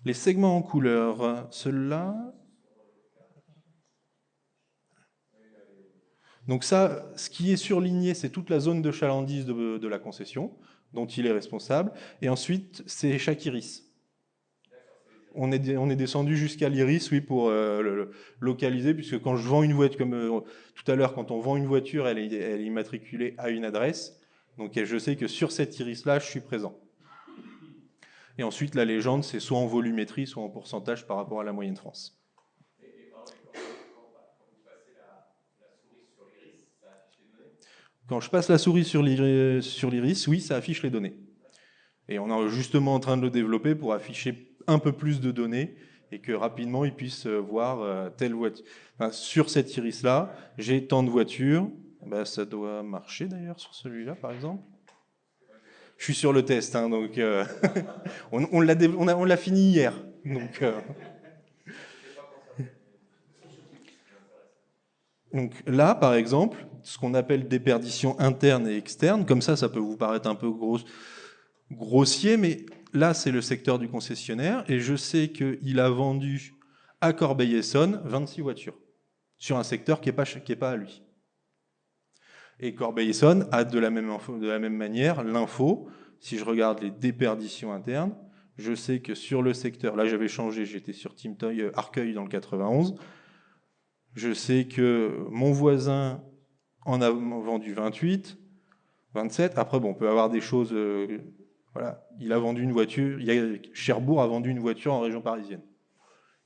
Les segments en couleur, ceux-là. Donc ça, ce qui est surligné, c'est toute la zone de chalandise de la concession, dont il est responsable. Et ensuite, c'est chaque iris. On est descendu jusqu'à l'iris, oui, pour le localiser, puisque quand je vends une voiture, comme tout à l'heure, quand on vend une voiture, elle est immatriculée à une adresse. Donc je sais que sur cette iris-là, je suis présent. Et ensuite, la légende, c'est soit en volumétrie, soit en pourcentage par rapport à la moyenne France. Quand je passe la souris sur l'iris, oui, ça affiche les données. Et on est justement en train de le développer pour afficher un peu plus de données et que rapidement, ils puissent voir telle voiture. Enfin, sur cette iris-là, j'ai tant de voitures. Ça doit marcher d'ailleurs sur celui-là, par exemple. Je suis sur le test, hein, donc on l'a fini hier. Donc là, par exemple, ce qu'on appelle déperdition interne et externe, comme ça peut vous paraître un peu grossier, mais là, c'est le secteur du concessionnaire, et je sais qu'il a vendu à Corbeil-Essonnes 26 voitures, sur un secteur qui n'est pas à lui. Et Corbeil-Essonnes a de la même manière l'info. Si je regarde les déperditions internes, je sais que sur le secteur, là j'avais changé, j'étais sur Timtoy Arcueil dans le 91, je sais que mon voisin en a vendu 28, 27. Après, bon, on peut avoir des choses. Voilà, il a vendu une voiture. Cherbourg a vendu une voiture en région parisienne.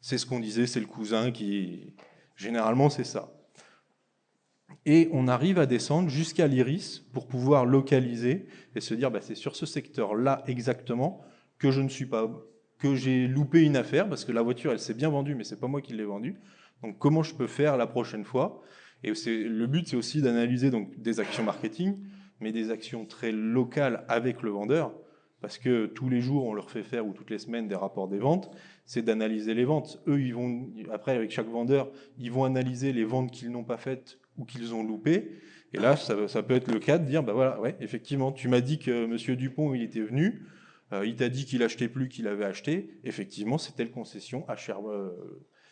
C'est ce qu'on disait, c'est le cousin qui. Généralement, c'est ça. Et on arrive à descendre jusqu'à l'iris pour pouvoir localiser et se dire c'est sur ce secteur-là exactement que je ne suis pas, que j'ai loupé une affaire, parce que la voiture, elle s'est bien vendue, mais c'est pas moi qui l'ai vendue. Donc comment je peux faire la prochaine fois? Et le but, c'est aussi d'analyser donc des actions marketing, mais des actions très locales avec le vendeur, parce que tous les jours, on leur fait faire, ou toutes les semaines, des rapports des ventes, c'est d'analyser les ventes. Eux, ils vont, après, avec chaque vendeur, ils vont analyser les ventes qu'ils n'ont pas faites ou qu'ils ont loupées. Et là, ça peut être le cas de dire, voilà, ouais, effectivement, tu m'as dit que Monsieur Dupont, il était venu, il t'a dit qu'il achetait plus qu'il avait acheté. Effectivement, c'est telle concession à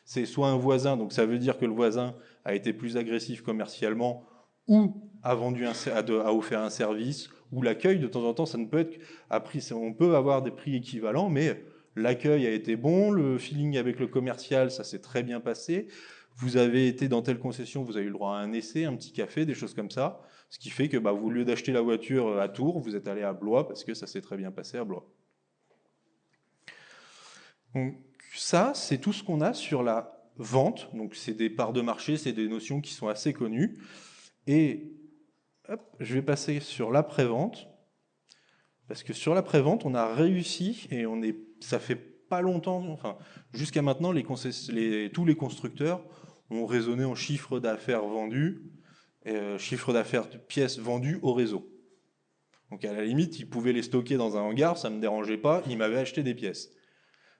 c'est soit un voisin, donc ça veut dire que le voisin a été plus agressif commercialement ou a offert un service, ou l'accueil, de temps en temps, ça ne peut être à prix, on peut avoir des prix équivalents, mais l'accueil a été bon, le feeling avec le commercial, ça s'est très bien passé. Vous avez été dans telle concession, vous avez eu le droit à un essai, un petit café, des choses comme ça. Ce qui fait que, au lieu d'acheter la voiture à Tours, vous êtes allé à Blois parce que ça s'est très bien passé à Blois. Donc ça, c'est tout ce qu'on a sur la vente. Donc c'est des parts de marché, c'est des notions qui sont assez connues. Et hop, je vais passer sur l'après-vente. Parce que sur l'après-vente, on a réussi, et ça fait pas longtemps, enfin, jusqu'à maintenant, tous les constructeurs ont raisonné en chiffre d'affaires vendus, chiffre d'affaires de pièces vendues au réseau. Donc à la limite, ils pouvaient les stocker dans un hangar, ça ne me dérangeait pas, ils m'avaient acheté des pièces.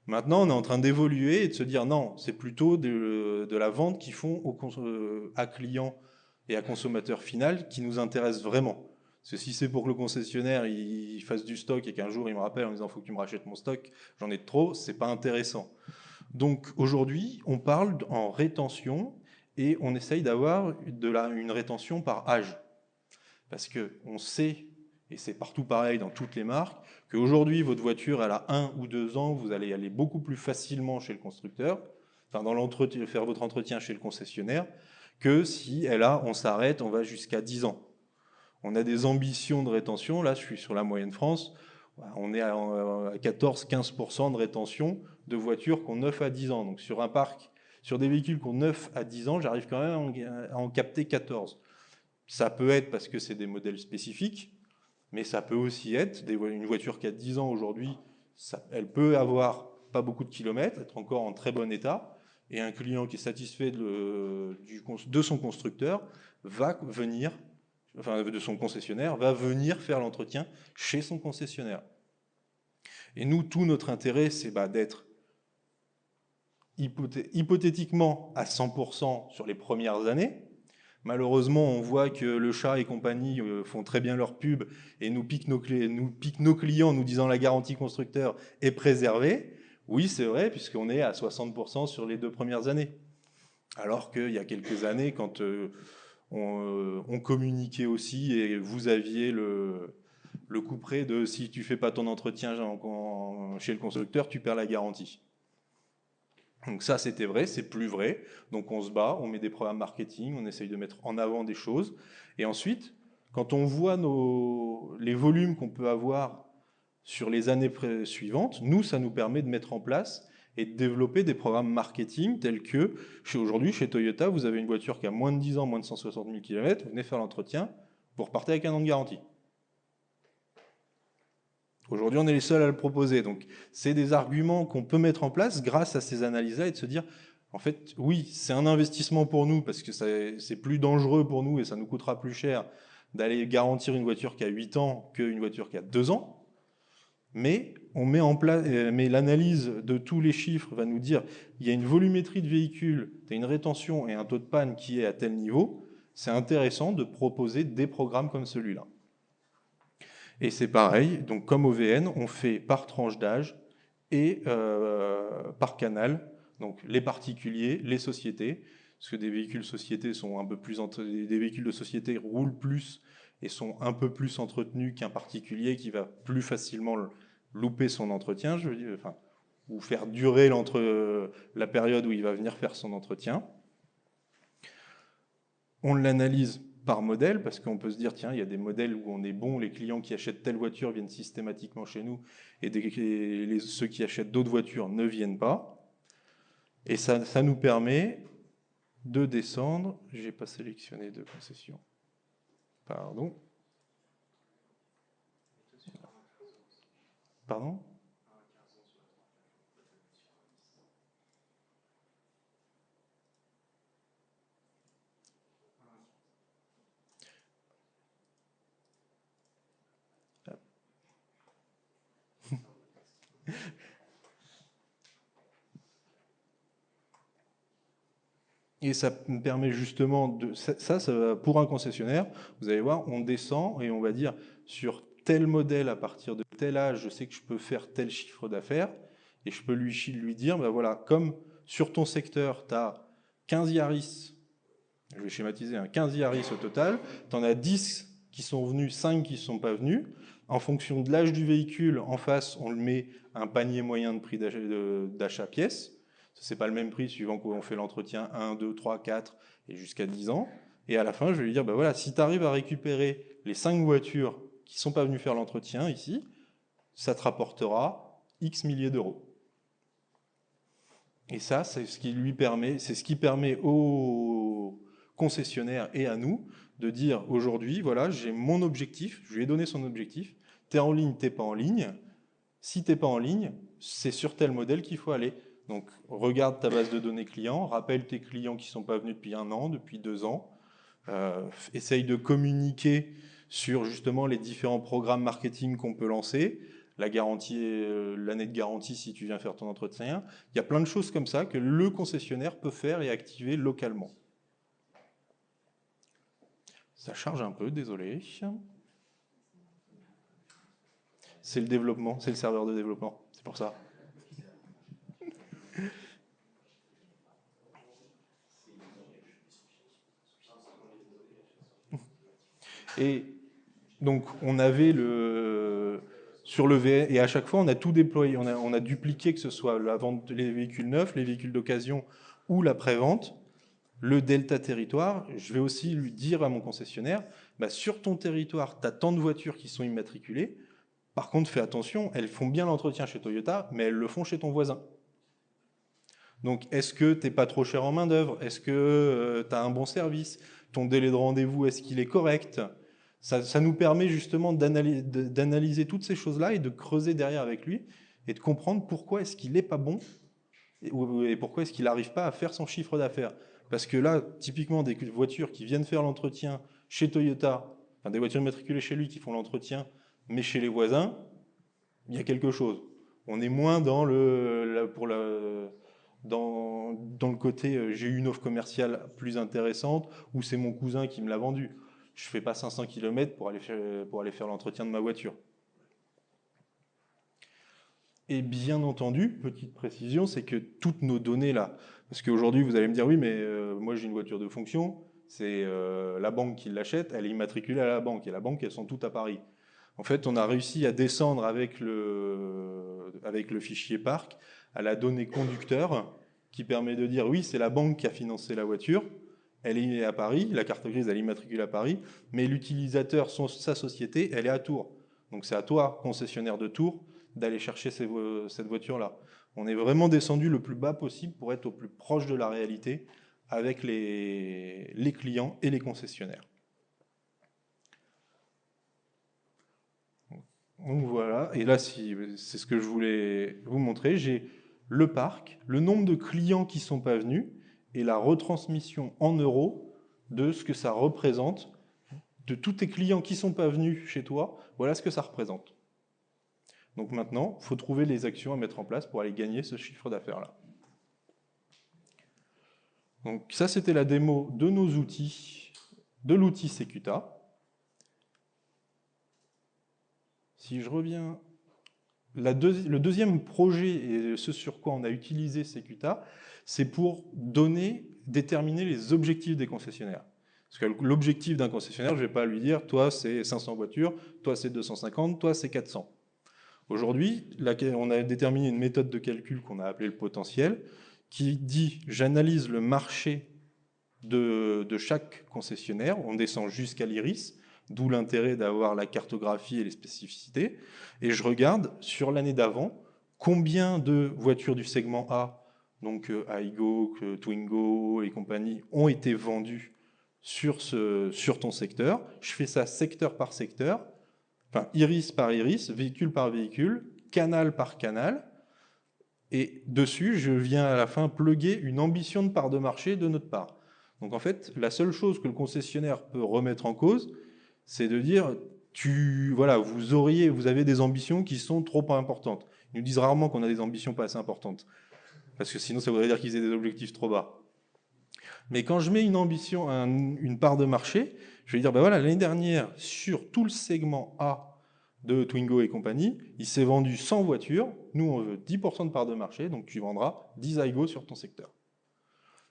Maintenant, on est en train d'évoluer et de se dire non, c'est plutôt de la vente qu'ils font à client et à consommateur final qui nous intéresse vraiment. Parce que si c'est pour que le concessionnaire il fasse du stock et qu'un jour il me rappelle en disant faut que tu me rachètes mon stock, j'en ai trop, c'est pas intéressant. Donc aujourd'hui, on parle en rétention et on essaye d'avoir une rétention par âge. Parce qu'on sait, et c'est partout pareil dans toutes les marques, qu'aujourd'hui, votre voiture, elle a 1 ou 2 ans, vous allez aller beaucoup plus facilement chez le constructeur, enfin faire votre entretien chez le concessionnaire, que si on s'arrête, on va jusqu'à 10 ans. On a des ambitions de rétention, là je suis sur la moyenne France, on est à 14-15% de rétention de voitures qui ont 9 à 10 ans. Donc sur un parc, sur des véhicules qui ont 9 à 10 ans, j'arrive quand même à en capter 14. Ça peut être parce que c'est des modèles spécifiques, mais ça peut aussi être une voiture qui a 10 ans aujourd'hui, elle peut avoir pas beaucoup de kilomètres, être encore en très bon état, et un client qui est satisfait de son constructeur va venir, enfin de son concessionnaire, va venir faire l'entretien chez son concessionnaire. Et nous, tout notre intérêt, c'est d'être hypothétiquement à 100% sur les premières années. Malheureusement, on voit que le chat et compagnie font très bien leur pub et nous piquent nos clients en nous disant la garantie constructeur est préservée. Oui, c'est vrai, puisqu'on est à 60% sur les 2 premières années. Alors qu'il y a quelques années, quand on communiquait aussi et vous aviez le couperet de si tu fais pas ton entretien chez le constructeur, tu perds la garantie. Donc ça, c'était vrai, c'est plus vrai. Donc on se bat, on met des programmes marketing, on essaye de mettre en avant des choses. Et ensuite, quand on voit les volumes qu'on peut avoir sur les années suivantes, nous, ça nous permet de mettre en place et de développer des programmes marketing tels que, aujourd'hui, chez Toyota, vous avez une voiture qui a moins de 10 ans, moins de 160 000 km, vous venez faire l'entretien, vous repartez avec 1 an de garantie. Aujourd'hui, on est les seuls à le proposer. Donc, c'est des arguments qu'on peut mettre en place grâce à ces analyses-là et de se dire, en fait, oui, c'est un investissement pour nous parce que c'est plus dangereux pour nous et ça nous coûtera plus cher d'aller garantir une voiture qui a 8 ans qu'une voiture qui a 2 ans. Mais on met en place, mais l'analyse de tous les chiffres va nous dire, il y a une volumétrie de véhicules, tu as une rétention et un taux de panne qui est à tel niveau. C'est intéressant de proposer des programmes comme celui-là. Et c'est pareil, donc comme OVN, on fait par tranche d'âge et par canal, donc les particuliers, les sociétés, parce que des véhicules sociétés sont un peu plus des véhicules de société roulent plus et sont un peu plus entretenus qu'un particulier qui va plus facilement louper son entretien, je veux dire, enfin, ou faire durer la période où il va venir faire son entretien. On l'analyse par modèle, parce qu'on peut se dire, tiens, il y a des modèles où on est bon, les clients qui achètent telle voiture viennent systématiquement chez nous, et ceux qui achètent d'autres voitures ne viennent pas. Et ça nous permet de descendre. Je n'ai pas sélectionné de concession. Pardon. Pardon? Et ça me permet justement de... pour un concessionnaire, vous allez voir, on descend et on va dire sur tel modèle à partir de tel âge, je sais que je peux faire tel chiffre d'affaires et je peux lui dire, ben voilà, comme sur ton secteur, tu as 15 Yaris, je vais schématiser, 15 Yaris au total, tu en as 10 qui sont venus, 5 qui ne sont pas venus. En fonction de l'âge du véhicule, en face, on le met un panier moyen de prix d'achat pièce. Ce n'est pas le même prix suivant qu'on fait l'entretien 1, 2, 3, 4 et jusqu'à 10 ans. Et à la fin, je vais lui dire, ben voilà, si tu arrives à récupérer les 5 voitures qui ne sont pas venues faire l'entretien ici, ça te rapportera X milliers d'euros. Et ça, c'est ce qui lui permet, c'est ce qui permet aux concessionnaires et à nous de dire aujourd'hui, voilà, j'ai mon objectif, je lui ai donné son objectif, t'es en ligne, t'es pas en ligne. Si t'es pas en ligne, c'est sur tel modèle qu'il faut aller. Donc, regarde ta base de données clients, rappelle tes clients qui ne sont pas venus depuis 1 an, depuis 2 ans, essaye de communiquer sur justement les différents programmes marketing qu'on peut lancer, la garantie, l'année de garantie si tu viens faire ton entretien. Il y a plein de choses comme ça que le concessionnaire peut faire et activer localement. Ça charge un peu, désolé. C'est le développement, c'est le serveur de développement, c'est pour ça. Et donc, on avait sur le VN, et à chaque fois, on a tout déployé, on a dupliqué, que ce soit la vente des véhicules neufs, les véhicules d'occasion ou la prévente, le delta territoire. Je vais aussi lui dire à mon concessionnaire, bah, sur ton territoire, tu as tant de voitures qui sont immatriculées, par contre, fais attention, elles font bien l'entretien chez Toyota, mais elles le font chez ton voisin. Donc, est-ce que tu n'es pas trop cher en main-d'œuvre? Est-ce que tu as un bon service? Ton délai de rendez-vous, est-ce qu'il est correct? Ça nous permet justement d'analyser toutes ces choses-là et de creuser derrière avec lui et de comprendre pourquoi est-ce qu'il n'est pas bon et pourquoi est-ce qu'il n'arrive pas à faire son chiffre d'affaires. Parce que là, typiquement, des voitures qui viennent faire l'entretien chez Toyota, enfin des voitures immatriculées chez lui qui font l'entretien, mais chez les voisins, il y a quelque chose. On est moins dans le côté j'ai eu une offre commerciale plus intéressante ou c'est mon cousin qui me l'a vendu. Je ne fais pas 500 km pour aller faire l'entretien de ma voiture. Et bien entendu, petite précision, c'est que toutes nos données là, parce qu'aujourd'hui vous allez me dire oui mais moi j'ai une voiture de fonction, c'est la banque qui l'achète, elle est immatriculée à la banque et la banque elles sont toutes à Paris. En fait, on a réussi à descendre avec le fichier parc à la donnée conducteur qui permet de dire oui, c'est la banque qui a financé la voiture, elle est à Paris, la carte grise elle est immatriculée à Paris, mais l'utilisateur, sa société, elle est à Tours. Donc c'est à toi, concessionnaire de Tours, d'aller chercher cette voiture-là. On est vraiment descendu le plus bas possible pour être au plus proche de la réalité avec les clients et les concessionnaires. Donc voilà, et là c'est ce que je voulais vous montrer, j'ai le parc, le nombre de clients qui ne sont pas venus et la retransmission en euros de ce que ça représente, de tous tes clients qui ne sont pas venus chez toi, voilà ce que ça représente. Donc maintenant, il faut trouver les actions à mettre en place pour aller gagner ce chiffre d'affaires-là. Donc ça c'était la démo de nos outils, de l'outil Secuta. Si je reviens, le deuxième projet, et ce sur quoi on a utilisé Secuta, c'est pour déterminer les objectifs des concessionnaires. Parce que l'objectif d'un concessionnaire, je ne vais pas lui dire, toi c'est 500 voitures, toi c'est 250, toi c'est 400. Aujourd'hui, on a déterminé une méthode de calcul qu'on a appelée le potentiel, qui dit, j'analyse le marché de chaque concessionnaire, on descend jusqu'à l'iris, d'où l'intérêt d'avoir la cartographie et les spécificités, et je regarde sur l'année d'avant combien de voitures du segment A donc Aigo, Twingo et compagnie, ont été vendus sur ton secteur. Je fais ça secteur par secteur, enfin iris par iris, véhicule par véhicule, canal par canal. Et dessus, je viens à la fin plugger une ambition de part de marché de notre part. Donc en fait, la seule chose que le concessionnaire peut remettre en cause, c'est de dire, voilà, vous avez des ambitions qui sont trop importantes. Ils nous disent rarement qu'on a des ambitions pas assez importantes, parce que sinon ça voudrait dire qu'ils aient des objectifs trop bas. Mais quand je mets une ambition, une part de marché, je vais dire, ben voilà, l'année dernière, sur tout le segment A de Twingo et compagnie, il s'est vendu 100 voitures. Nous, on veut 10% de part de marché, donc tu vendras 10 Aigo sur ton secteur.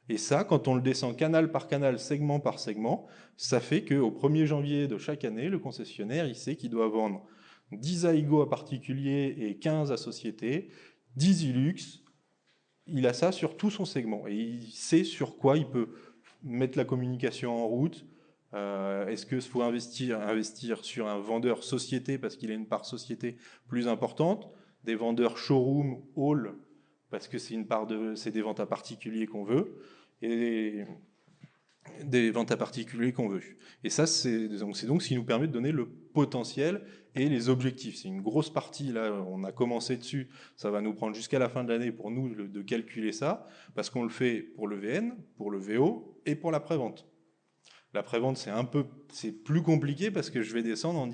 Et ça, quand on le descend canal par canal, segment par segment, ça fait qu'au 1er janvier de chaque année, le concessionnaire, il sait qu'il doit vendre 10 Aigo à particuliers et 15 à sociétés, 10 Hilux. Il a ça sur tout son segment. Et il sait sur quoi il peut mettre la communication en route. Est-ce qu'il faut investir sur un vendeur société parce qu'il a une part société plus importante, des vendeurs showroom, hall, parce que c'est des ventes à particuliers qu'on veut, et des ventes à particuliers qu'on veut. Et ça, c'est donc ce qui nous permet de donner le potentiel et les objectifs. C'est une grosse partie, là, on a commencé dessus, ça va nous prendre jusqu'à la fin de l'année pour nous de calculer ça, parce qu'on le fait pour le VN, pour le VO et pour la prévente. La prévente, c'est plus compliqué parce que je vais descendre,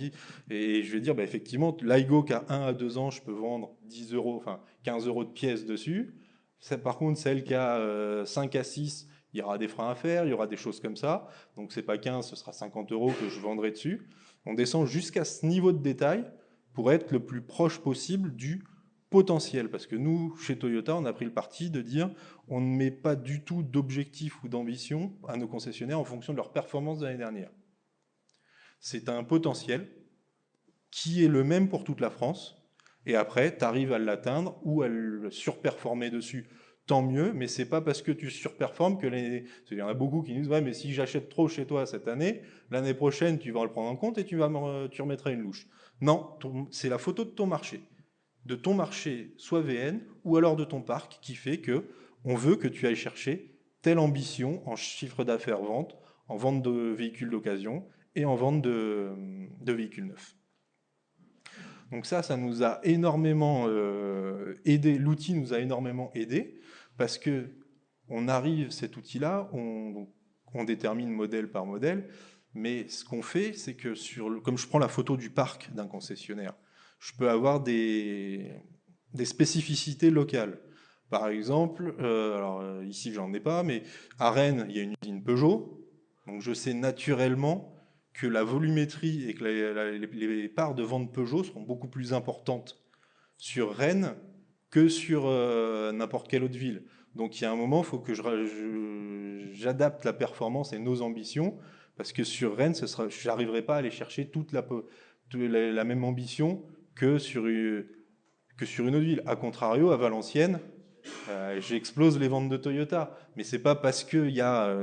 et je vais dire, bah, effectivement, l'Aigo qui a 1 à 2 ans, je peux vendre 10 euros, enfin 15 euros de pièce dessus. Par contre, celle qui a 5 à 6, il y aura des freins à faire, il y aura des choses comme ça. Donc c'est pas 15, ce sera 50 euros que je vendrai dessus. On descend jusqu'à ce niveau de détail pour être le plus proche possible du potentiel. Parce que nous, chez Toyota, on a pris le parti de dire on ne met pas du tout d'objectifs ou d'ambition à nos concessionnaires en fonction de leur performance de l'année dernière. C'est un potentiel qui est le même pour toute la France. Et après, tu arrives à l'atteindre ou à le surperformer dessus, tant mieux, mais c'est pas parce que tu surperformes que l'année... Il y en a beaucoup qui nous disent, ouais, mais si j'achète trop chez toi cette année, l'année prochaine, tu vas le prendre en compte et tu remettras une louche. Non, c'est la photo de ton marché, soit VN, ou alors de ton parc, qui fait que on veut que tu ailles chercher telle ambition en chiffre d'affaires vente, en vente de véhicules d'occasion et en vente de véhicules neufs. Donc ça nous a énormément aidé, l'outil nous a énormément aidé, parce que on arrive, cet outil-là, on détermine modèle par modèle, mais ce qu'on fait, c'est que comme je prends la photo du parc d'un concessionnaire, je peux avoir des spécificités locales. Par exemple, alors ici j'en ai pas, mais à Rennes, il y a une usine Peugeot, donc je sais naturellement que la volumétrie et que les parts de vente Peugeot seront beaucoup plus importantes sur Rennes que sur n'importe quelle autre ville. Donc il y a un moment, il faut que j'adapte la performance et nos ambitions, parce que sur Rennes, je n'arriverai pas à aller chercher toute la même ambition que sur une autre ville. A contrario, à Valenciennes, j'explose les ventes de Toyota. Mais c'est pas parce qu'il y a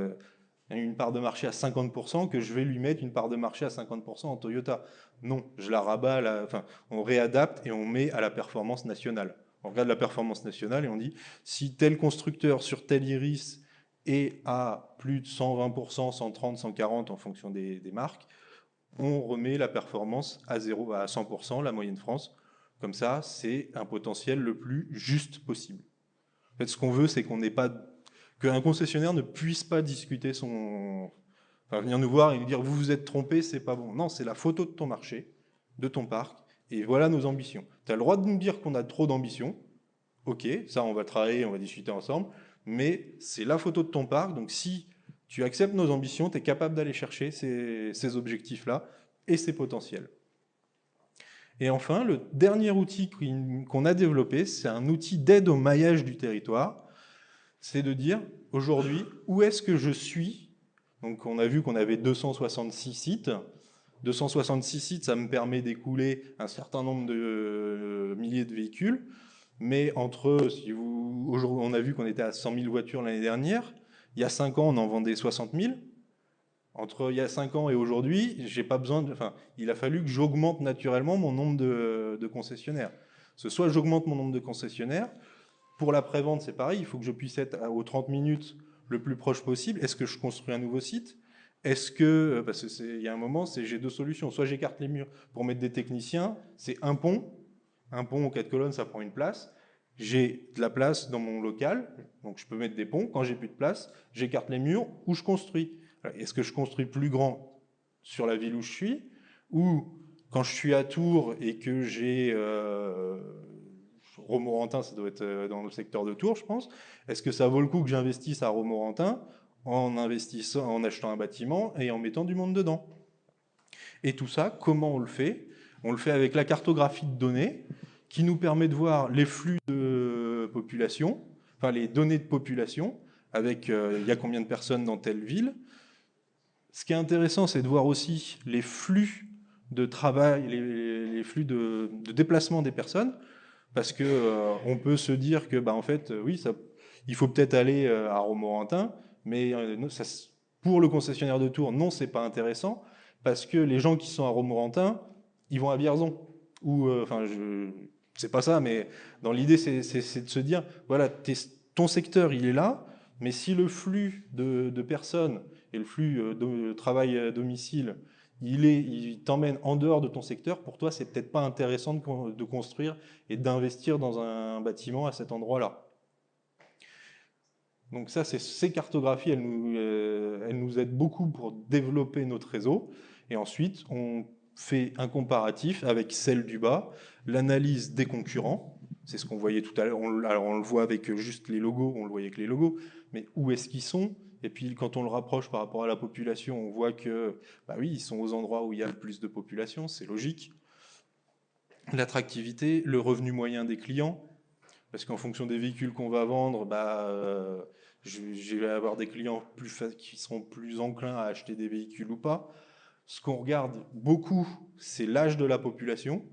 une part de marché à 50% que je vais lui mettre une part de marché à 50% en Toyota. Non, je la rabats, on réadapte et on met à la performance nationale. On regarde la performance nationale et on dit, si tel constructeur sur tel iris est à plus de 120%, 130, 140 en fonction des marques, on remet la performance à 100%, la moyenne France. Comme ça, c'est un potentiel le plus juste possible. En fait, ce qu'on veut, c'est qu'un concessionnaire ne puisse pas discuter venir nous voir et nous dire vous vous êtes trompé, c'est pas bon. Non, c'est la photo de ton marché, de ton parc, et voilà nos ambitions. Tu as le droit de nous dire qu'on a trop d'ambition. Ok, ça on va travailler, on va discuter ensemble, mais c'est la photo de ton parc, donc si tu acceptes nos ambitions, tu es capable d'aller chercher ces objectifs-là et ces potentiels. Et enfin, le dernier outil qu'on a développé, c'est un outil d'aide au maillage du territoire. C'est de dire, aujourd'hui, où est-ce que je suis? Donc on a vu qu'on avait 266 sites. 266 sites, ça me permet d'écouler un certain nombre de milliers de véhicules. Mais on a vu qu'on était à 100 000 voitures l'année dernière. Il y a 5 ans, on en vendait 60 000. Entre il y a 5 ans et aujourd'hui, il a fallu que j'augmente naturellement mon nombre de concessionnaires. Soit j'augmente mon nombre de concessionnaires, Pour la prévente, c'est pareil, il faut que je puisse être aux 30 minutes le plus proche possible. Est-ce que je construis un nouveau site? Est-ce que, parce qu'il y a un moment, j'ai deux solutions. Soit j'écarte les murs pour mettre des techniciens, c'est un pont aux 4 colonnes, ça prend une place. J'ai de la place dans mon local, donc je peux mettre des ponts. Quand j'ai plus de place, j'écarte les murs ou je construis. Est-ce que je construis plus grand sur la ville où je suis, ou quand je suis à Tours et que j'ai Romorantin, ça doit être dans le secteur de Tours, je pense. Est-ce que ça vaut le coup que j'investisse à Romorantin en investissant, en achetant un bâtiment et en mettant du monde dedans? Et tout ça, comment on le fait? On le fait avec la cartographie de données qui nous permet de voir les flux de population, enfin les données de population, avec il y a combien de personnes dans telle ville. Ce qui est intéressant, c'est de voir aussi les flux de travail, les flux de déplacement des personnes, parce que on peut se dire que, bah, en fait, oui, ça, il faut peut-être aller à Romorantin, mais ça, pour le concessionnaire de Tours, non, c'est pas intéressant, parce que les gens qui sont à Romorantin, ils vont à Vierzon. Ou, enfin, c'est pas ça, mais dans l'idée, c'est de se dire, voilà, ton secteur, il est là, mais si le flux de personnes et le flux de travail à domicile, il t'emmène en dehors de ton secteur, pour toi, c'est peut-être pas intéressant de construire et d'investir dans un bâtiment à cet endroit-là. Donc ça, ces cartographies, elles nous aident beaucoup pour développer notre réseau. Et ensuite, on fait un comparatif avec celle du bas, l'analyse des concurrents. C'est ce qu'on voyait tout à l'heure. Alors on le voit avec juste les logos, on le voyait avec les logos, mais où est-ce qu'ils sont? Et puis quand on le rapproche par rapport à la population, on voit que, bah oui, ils sont aux endroits où il y a le plus de population, c'est logique. L'attractivité, le revenu moyen des clients, parce qu'en fonction des véhicules qu'on va vendre, bah, je vais avoir des clients qui seront plus enclins à acheter des véhicules ou pas. Ce qu'on regarde beaucoup, c'est l'âge de la population.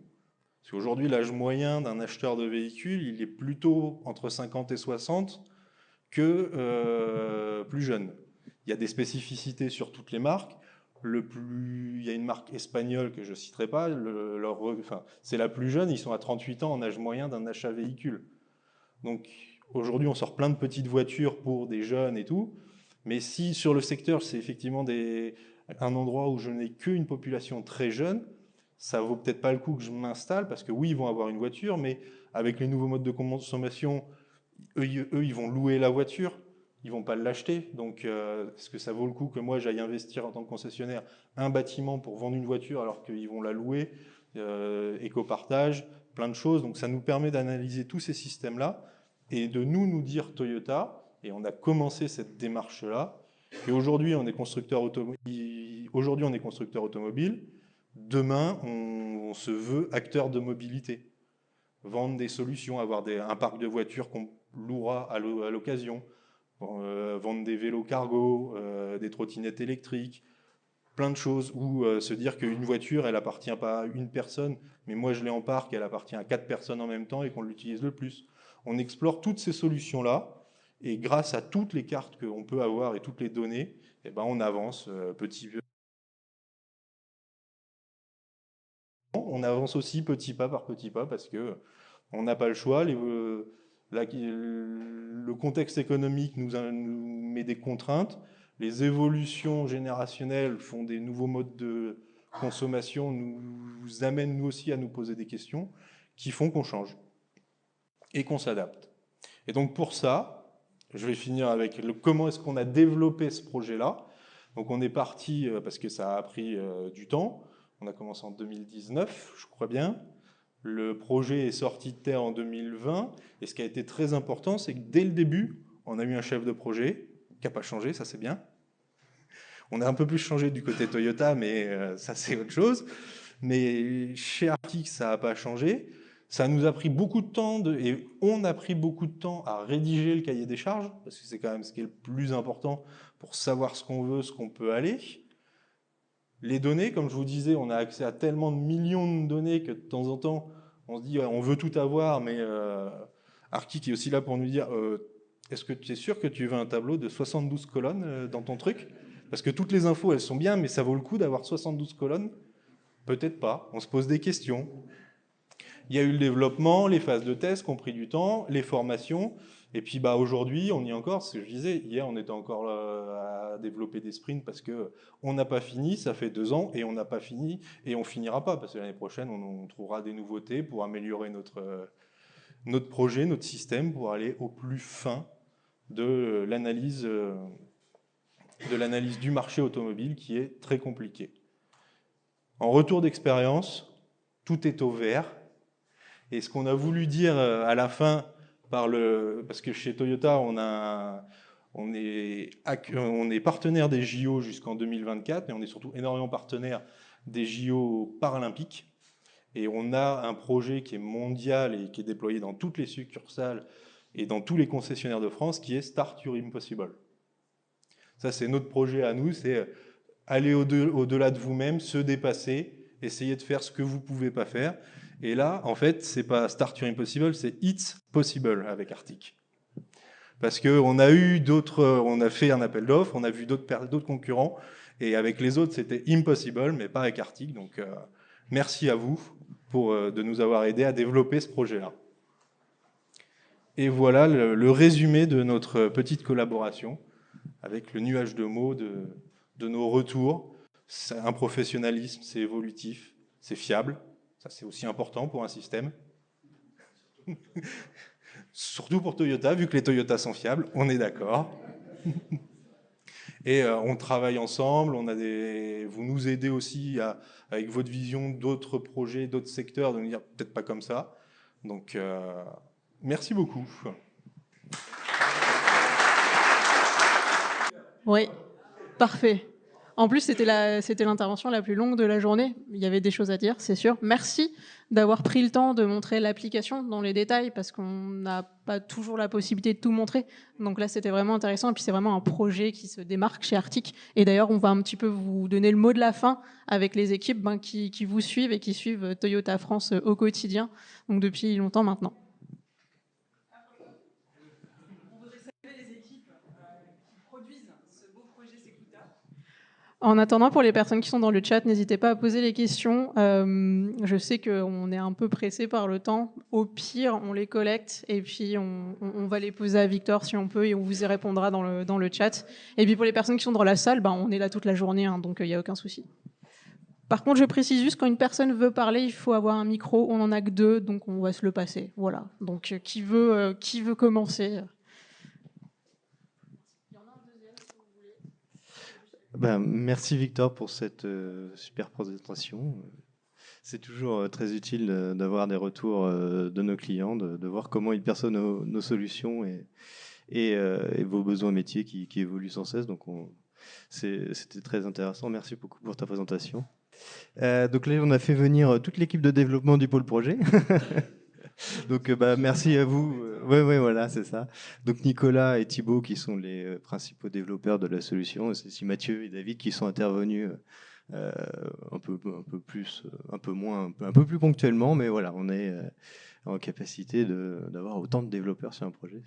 Parce qu'aujourd'hui, l'âge moyen d'un acheteur de véhicules, il est plutôt entre 50 et 60 que plus jeune. Il y a des spécificités sur toutes les marques. Il y a une marque espagnole que je ne citerai pas, c'est la plus jeune, ils sont à 38 ans en âge moyen d'un achat véhicule. Donc aujourd'hui, on sort plein de petites voitures pour des jeunes et tout, mais si sur le secteur, c'est effectivement un endroit où je n'ai qu'une population très jeune, ça vaut peut-être pas le coup que je m'installe, parce que oui, ils vont avoir une voiture, mais avec les nouveaux modes de consommation, eux, ils vont louer la voiture, ils vont pas l'acheter. Donc, est-ce que ça vaut le coup que moi j'aille investir en tant que concessionnaire un bâtiment pour vendre une voiture alors qu'ils vont la louer, éco-partage, plein de choses. Donc, ça nous permet d'analyser tous ces systèmes-là et de nous dire Toyota. Et on a commencé cette démarche-là. Et aujourd'hui, on est constructeur automobile. Aujourd'hui, on est constructeur automobile. Demain, on se veut acteur de mobilité. Vendre des solutions, avoir un parc de voitures qu'on louera à l'occasion, vendre des vélos cargo, des trottinettes électriques, plein de choses, ou se dire qu'une voiture, elle appartient pas à une personne, mais moi je l'ai en parc, elle appartient à 4 personnes en même temps et qu'on l'utilise le plus. On explore toutes ces solutions-là, et grâce à toutes les cartes qu'on peut avoir et toutes les données, eh ben on avance petit peu. On avance aussi petit pas par petit pas parce que on n'a pas le choix. Le contexte économique nous met des contraintes. Les évolutions générationnelles font des nouveaux modes de consommation, nous amènent nous aussi à nous poser des questions qui font qu'on change et qu'on s'adapte. Et donc pour ça, je vais finir avec comment est-ce qu'on a développé ce projet-là. Donc on est parti, parce que ça a pris du temps, on a commencé en 2019, je crois bien. Le projet est sorti de terre en 2020. Et ce qui a été très important, c'est que dès le début, on a eu un chef de projet qui n'a pas changé, ça c'est bien. On a un peu plus changé du côté Toyota, mais ça c'est autre chose. Mais chez Arctic, ça n'a pas changé. Ça nous a pris beaucoup de temps, et on a pris beaucoup de temps à rédiger le cahier des charges, parce que c'est quand même ce qui est le plus important pour savoir ce qu'on veut, ce qu'on peut aller. Les données, comme je vous disais, on a accès à tellement de millions de données que de temps en temps, on se dit on veut tout avoir, mais Arctic est aussi là pour nous dire est-ce que tu es sûr que tu veux un tableau de 72 colonnes dans ton truc? Parce que toutes les infos, elles sont bien, mais ça vaut le coup d'avoir 72 colonnes? Peut-être pas. On se pose des questions. Il y a eu le développement, les phases de test qui ont pris du temps, les formations. Et puis aujourd'hui, on y est encore. Ce que je disais, hier, on était encore à développer des sprints parce qu'on n'a pas fini. Ça fait 2 ans et on n'a pas fini et on finira pas parce que l'année prochaine, on trouvera des nouveautés pour améliorer notre projet, notre système pour aller au plus fin de l'analyse du marché automobile qui est très compliqué. En retour d'expérience, tout est au vert. Et ce qu'on a voulu dire à la fin, parce que chez Toyota, on est partenaire des JO jusqu'en 2024, mais on est surtout énormément partenaire des JO paralympiques. Et on a un projet qui est mondial et qui est déployé dans toutes les succursales et dans tous les concessionnaires de France, qui est Start Your Impossible. Ça, c'est notre projet à nous, c'est aller au-delà de vous-même, se dépasser, essayer de faire ce que vous ne pouvez pas faire. Et là, en fait, c'est pas Start Your Impossible, c'est It's Possible avec Arctic. Parce qu'on a eu on a fait un appel d'offres, on a vu d'autres concurrents, et avec les autres, c'était Impossible, mais pas avec Arctic. Donc, merci à vous de nous avoir aidés à développer ce projet-là. Et voilà le résumé de notre petite collaboration avec le nuage de mots de nos retours. C'est un professionnalisme, c'est évolutif, c'est fiable. Ça, c'est aussi important pour un système. Surtout pour Toyota, vu que les Toyota sont fiables, on est d'accord. Et on travaille ensemble, vous nous aidez aussi avec votre vision d'autres projets, d'autres secteurs, de nous dire peut-être pas comme ça. Donc, merci beaucoup. Oui, parfait. En plus, c'était l'intervention la plus longue de la journée. Il y avait des choses à dire, c'est sûr. Merci d'avoir pris le temps de montrer l'application dans les détails, parce qu'on n'a pas toujours la possibilité de tout montrer. Donc là, c'était vraiment intéressant. Et puis, c'est vraiment un projet qui se démarque chez Arctic. Et d'ailleurs, on va un petit peu vous donner le mot de la fin avec les équipes qui vous suivent et qui suivent Toyota France au quotidien, donc depuis longtemps maintenant. En attendant, pour les personnes qui sont dans le chat, n'hésitez pas à poser les questions. Je sais qu'on est un peu pressé par le temps. Au pire, on les collecte et puis on va les poser à Victor si on peut et on vous y répondra dans le chat. Et puis pour les personnes qui sont dans la salle, on est là toute la journée, hein, donc il n'y a aucun souci. Par contre, je précise juste, quand une personne veut parler, il faut avoir un micro. On n'en a que 2, donc on va se le passer. Voilà. Donc qui veut commencer ? Merci Victor pour cette super présentation. C'est toujours très utile d'avoir des retours de nos clients, de voir comment ils perçoivent nos solutions et vos besoins métiers qui évoluent sans cesse. Donc c'était très intéressant. Merci beaucoup pour ta présentation. Donc là, on a fait venir toute l'équipe de développement du pôle projet. Donc merci à vous. Oui, voilà, c'est ça. Donc Nicolas et Thibaut qui sont les principaux développeurs de la solution, et c'est aussi Mathieu et David qui sont intervenus un peu plus, un peu plus ponctuellement, mais voilà, on est en capacité d'avoir autant de développeurs sur un projet,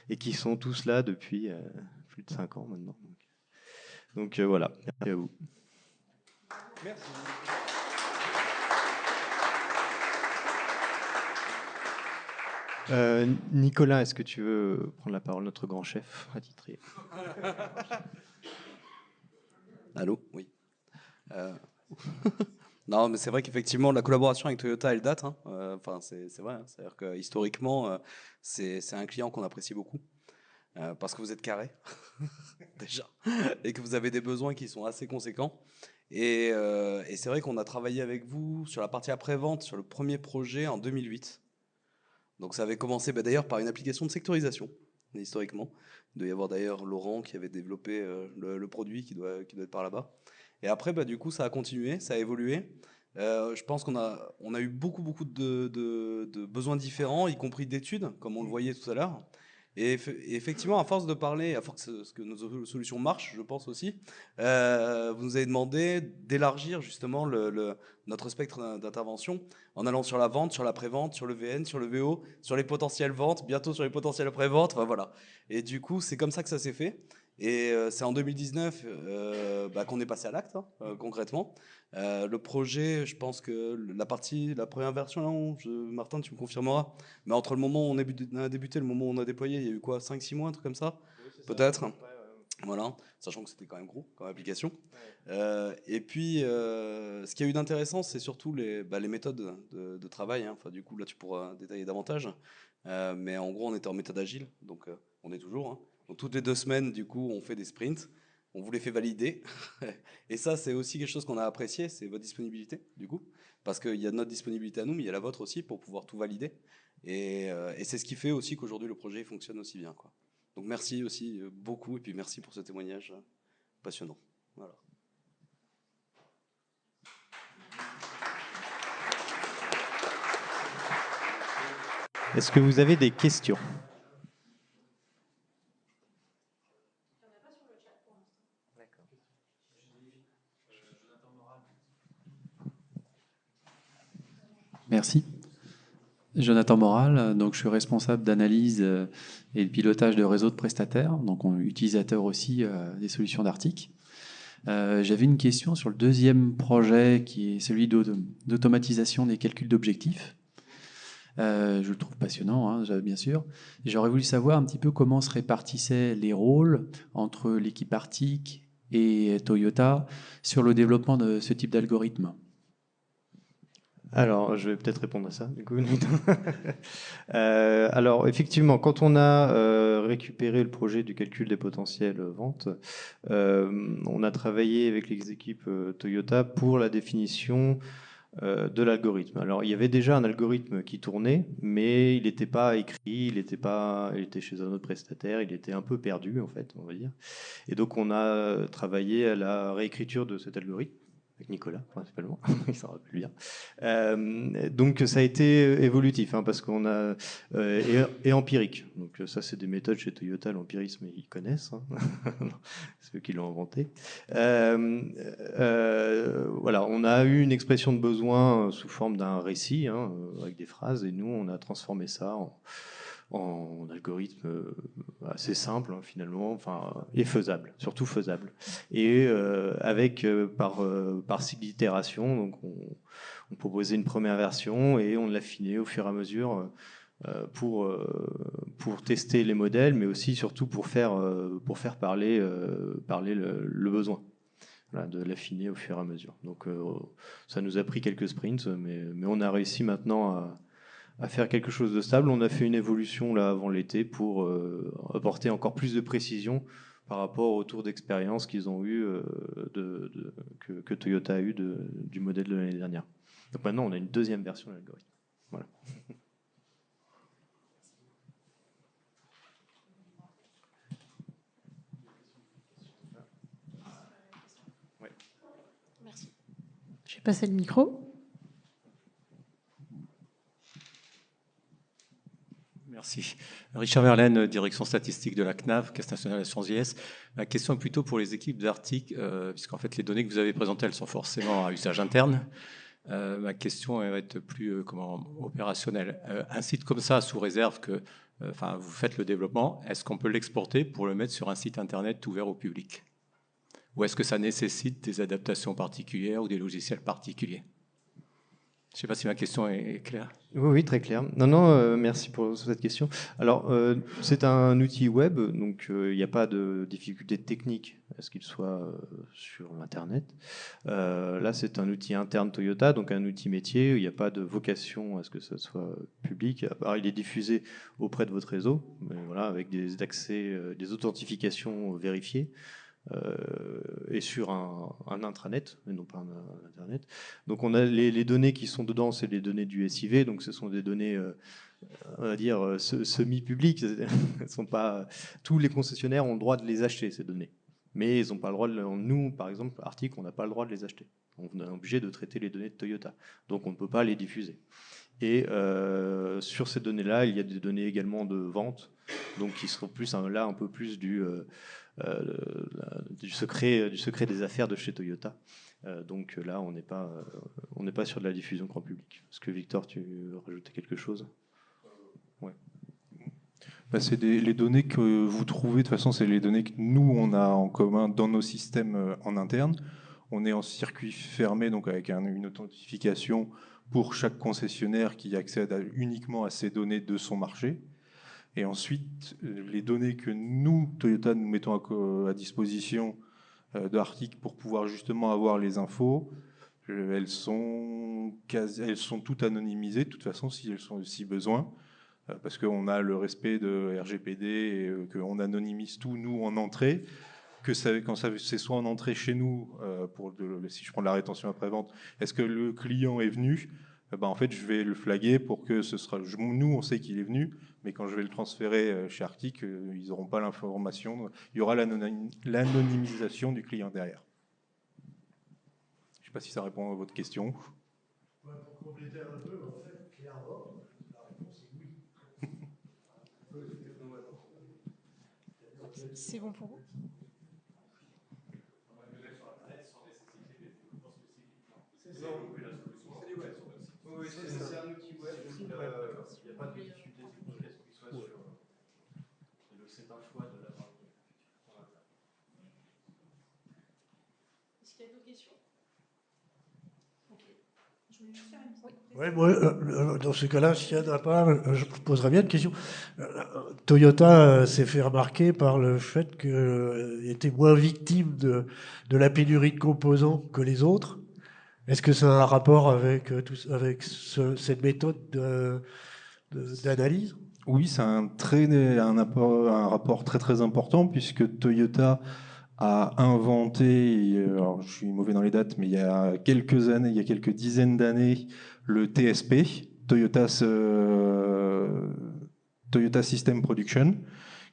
et qui sont tous là depuis plus de 5 ans maintenant. Donc voilà, merci à vous. Merci. Nicolas, est-ce que tu veux prendre la parole, notre grand chef attitré? Allô? Oui. Non, mais c'est vrai qu'effectivement, la collaboration avec Toyota, elle date. Enfin, c'est vrai. C'est-à-dire que historiquement, c'est un client qu'on apprécie beaucoup. Parce que vous êtes carré, déjà, et que vous avez des besoins qui sont assez conséquents. Et c'est vrai qu'on a travaillé avec vous sur la partie après-vente, sur le premier projet en 2008. Donc ça avait commencé d'ailleurs par une application de sectorisation, historiquement. Il doit y avoir d'ailleurs Laurent qui avait développé le produit qui doit être par là-bas. Et après, du coup, ça a continué, ça a évolué. Je pense qu'on a eu beaucoup de besoins différents, y compris d'études, comme on le voyait tout à l'heure. Et effectivement, à force de parler, à force que nos solutions marchent, je pense aussi, vous nous avez demandé d'élargir justement notre spectre d'intervention en allant sur la vente, sur la pré-vente, sur le VN, sur le VO, sur les potentielles ventes, bientôt sur les potentielles pré-ventes, enfin voilà. Et du coup, c'est comme ça que ça s'est fait. Et c'est en 2019 qu'on est passé à l'acte, hein, concrètement. Le projet, je pense que la première version, Martin, tu me confirmeras, mais entre le moment où on a débuté et le moment où on a déployé, il y a eu quoi, 5-6 mois, un truc comme ça, peut-être. Voilà, sachant que c'était quand même gros comme application. Et puis, ce qu'il y a eu d'intéressant, c'est surtout les méthodes de travail, hein. Enfin, du coup, là, tu pourras détailler davantage. Mais en gros, on était en méthode agile, donc on est toujours, hein. Donc, toutes les 2 semaines, du coup, on fait des sprints. On vous les fait valider. Et ça, c'est aussi quelque chose qu'on a apprécié, c'est votre disponibilité, du coup. Parce qu'il y a notre disponibilité à nous, mais il y a la vôtre aussi pour pouvoir tout valider. Et c'est ce qui fait aussi qu'aujourd'hui, le projet fonctionne aussi bien, quoi. Donc merci aussi beaucoup, et puis merci pour ce témoignage passionnant. Voilà. Est-ce que vous avez des questions? Merci. Jonathan Moral, donc je suis responsable d'analyse et de pilotage de réseaux de prestataires, donc utilisateur aussi des solutions d'Arctic. J'avais une question sur le deuxième projet qui est celui d'automatisation des calculs d'objectifs. Je le trouve passionnant, hein, bien sûr. J'aurais voulu savoir un petit peu comment se répartissaient les rôles entre l'équipe Arctic et Toyota sur le développement de ce type d'algorithme. Alors, je vais peut-être répondre à ça, du coup. Alors, effectivement, quand on a récupéré le projet du calcul des potentiels ventes, on a travaillé avec les équipes Toyota pour la définition de l'algorithme. Alors, il y avait déjà un algorithme qui tournait, mais il n'était pas écrit, il était chez un autre prestataire, il était un peu perdu, en fait, on va dire. Et donc, on a travaillé à la réécriture de cet algorithme, avec Nicolas, principalement, il s'en rappelle bien. Donc, ça a été évolutif, hein, parce qu'on a... et empirique. Donc, ça, c'est des méthodes chez Toyota, l'empirisme, ils connaissent. Hein. C'est eux qui l'ont inventé. Voilà, on a eu une expression de besoin sous forme d'un récit, hein, avec des phrases, et nous, on a transformé ça en algorithme assez simple, hein, finalement, enfin, et faisable, surtout faisable. Et par cycle d'itération, donc on proposait une première version et on l'affinait au fur et à mesure pour tester les modèles, mais aussi surtout pour faire parler le besoin. Voilà, de l'affiner au fur et à mesure. Donc ça nous a pris quelques sprints, mais on a réussi maintenant à faire quelque chose de stable. On a fait une évolution là avant l'été pour apporter encore plus de précision par rapport au tour d'expérience qu'ils ont eu que Toyota a eu du modèle de l'année dernière. Donc maintenant, on a une deuxième version de l'algorithme. Voilà. Merci. Je vais passer le micro. Merci. Richard Verlaine, direction statistique de la CNAV, Caisse nationale d'assurance vieillesse. Ma question est plutôt pour les équipes d'Arctic, puisqu'en fait les données que vous avez présentées, elles sont forcément à usage interne. Ma question va être plus opérationnelle. Un site comme ça, sous réserve que vous faites le développement, est-ce qu'on peut l'exporter pour le mettre sur un site internet ouvert au public? Ou est-ce que ça nécessite des adaptations particulières ou des logiciels particuliers? Je ne sais pas si ma question est claire. Oui, très clair. Non, merci pour cette question. Alors, c'est un outil web, donc il n'y a pas de difficulté technique à ce qu'il soit sur Internet. Là, c'est un outil interne Toyota, donc un outil métier. Il n'y a pas de vocation à ce que ça soit public. Alors, il est diffusé auprès de votre réseau, mais voilà, avec des accès, des authentifications vérifiées. Et sur un intranet, et non pas un internet. Donc on a les données qui sont dedans, c'est les données du SIV, donc ce sont des données, on va dire, semi-publiques. Sont pas, tous les concessionnaires ont le droit de les acheter, ces données. Mais ils n'ont pas le droit nous, par exemple, Arctic, on n'a pas le droit de les acheter. On est obligé de traiter les données de Toyota. Donc on ne peut pas les diffuser. Et sur ces données-là, il y a des données également de vente, donc qui seront plus là un peu plus du secret des affaires de chez Toyota. Donc là, on n'est pas sur de la diffusion grand public. Est-ce que Victor, tu veux rajouter quelque chose? Ouais. C'est les données que vous trouvez, de toute façon, c'est les données que nous, on a en commun dans nos systèmes en interne. On est en circuit fermé, donc avec une authentification pour chaque concessionnaire qui accède uniquement à ces données de son marché. Et ensuite, les données que nous, Toyota, nous mettons à disposition d'Arctic pour pouvoir justement avoir les infos, elles sont toutes anonymisées, de toute façon, si elles sont si besoin, parce qu'on a le respect de RGPD et qu'on anonymise tout, nous, en entrée, quand c'est soit en entrée chez nous, si je prends de la rétention après-vente, est-ce que le client est venu ? En fait, je vais le flaguer pour que nous, on sait qu'il est venu, mais quand je vais le transférer chez Arctic, ils n'auront pas l'information. Il y aura l'anonymisation du client derrière. Je ne sais pas si ça répond à votre question. Ouais, pour compléter un peu, en fait, clairement, la réponse est oui. C'est bon pour vous ? Oui, c'est un outil web, donc il n'y a pas de difficulté technique à ce qu'il soit sur. C'est un choix de la part. Est-ce qu'il y a d'autres questions ? Ok. Je voulais juste faire une petite Ouais, moi, dans ce cas-là, s'il n'y en a pas, je poserais bien une question. Toyota s'est fait remarquer par le fait qu'il était moins victime de la pénurie de composants que les autres. Est-ce que ça a un rapport avec cette méthode d'analyse ? Oui, c'est un rapport très très important puisque Toyota a inventé, alors je suis mauvais dans les dates, mais il y a quelques années, il y a quelques dizaines d'années, le TSP, Toyota System Production,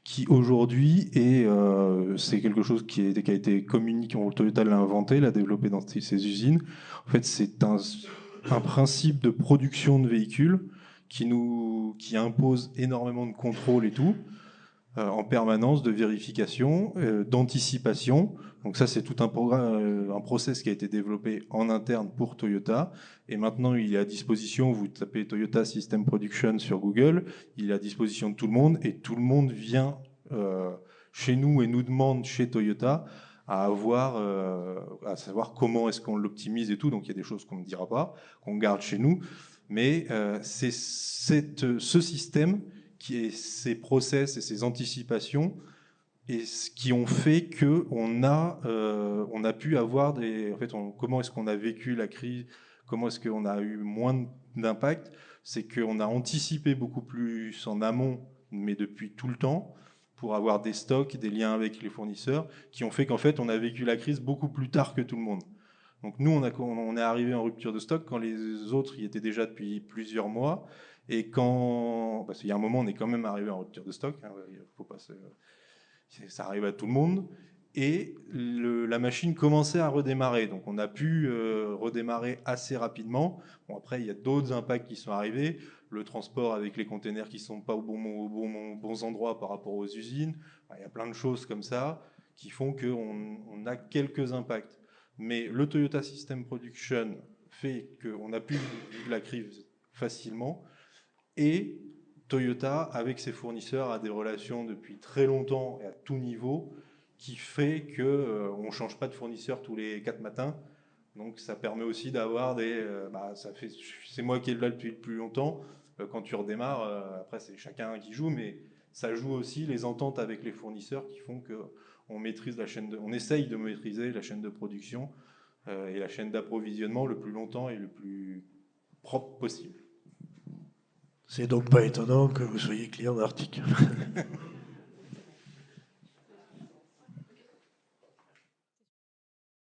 qui aujourd'hui c'est quelque chose qui a été communiqué, Toyota l'a inventé, l'a développé dans ses usines. En fait, c'est un principe de production de véhicules qui impose énormément de contrôle et tout, en permanence, de vérification, d'anticipation. Donc ça, c'est tout un process qui a été développé en interne pour Toyota. Et maintenant, il est à disposition, vous tapez Toyota System Production sur Google, il est à disposition de tout le monde, et tout le monde vient chez nous et nous demande chez Toyota à savoir comment est-ce qu'on l'optimise et tout. Donc il y a des choses qu'on ne dira pas, qu'on garde chez nous. Mais c'est ce système ces process et ces anticipations qui ont fait qu'on a pu avoir comment est-ce qu'on a vécu la crise, comment est-ce qu'on a eu moins d'impact, c'est qu'on a anticipé beaucoup plus en amont, mais depuis tout le temps, pour avoir des stocks, des liens avec les fournisseurs, qui ont fait qu'en fait, on a vécu la crise beaucoup plus tard que tout le monde. Donc nous, on est arrivé en rupture de stock quand les autres y étaient déjà depuis plusieurs mois. Et parce qu'il y a un moment, on est quand même arrivé en rupture de stock. Faut pas ça arrive à tout le monde. Et la machine commençait à redémarrer. Donc on a pu redémarrer assez rapidement. Bon, après, il y a d'autres impacts qui sont arrivés. Le transport avec les containers qui ne sont pas aux bons endroits par rapport aux usines. Il y a plein de choses comme ça qui font qu'on a quelques impacts. Mais le Toyota System Production fait qu'on a pu vivre la crise facilement. Et Toyota, avec ses fournisseurs, a des relations depuis très longtemps et à tout niveau, qui fait qu'on ne change pas de fournisseur tous les 4 matins. Donc ça permet aussi d'avoir c'est moi qui est là depuis le plus longtemps. Quand tu redémarres, après c'est chacun qui joue, mais ça joue aussi les ententes avec les fournisseurs qui font qu'on maîtrise on essaye de maîtriser la chaîne de production et la chaîne d'approvisionnement le plus longtemps et le plus propre possible. C'est donc pas étonnant que vous soyez client d'Arctic.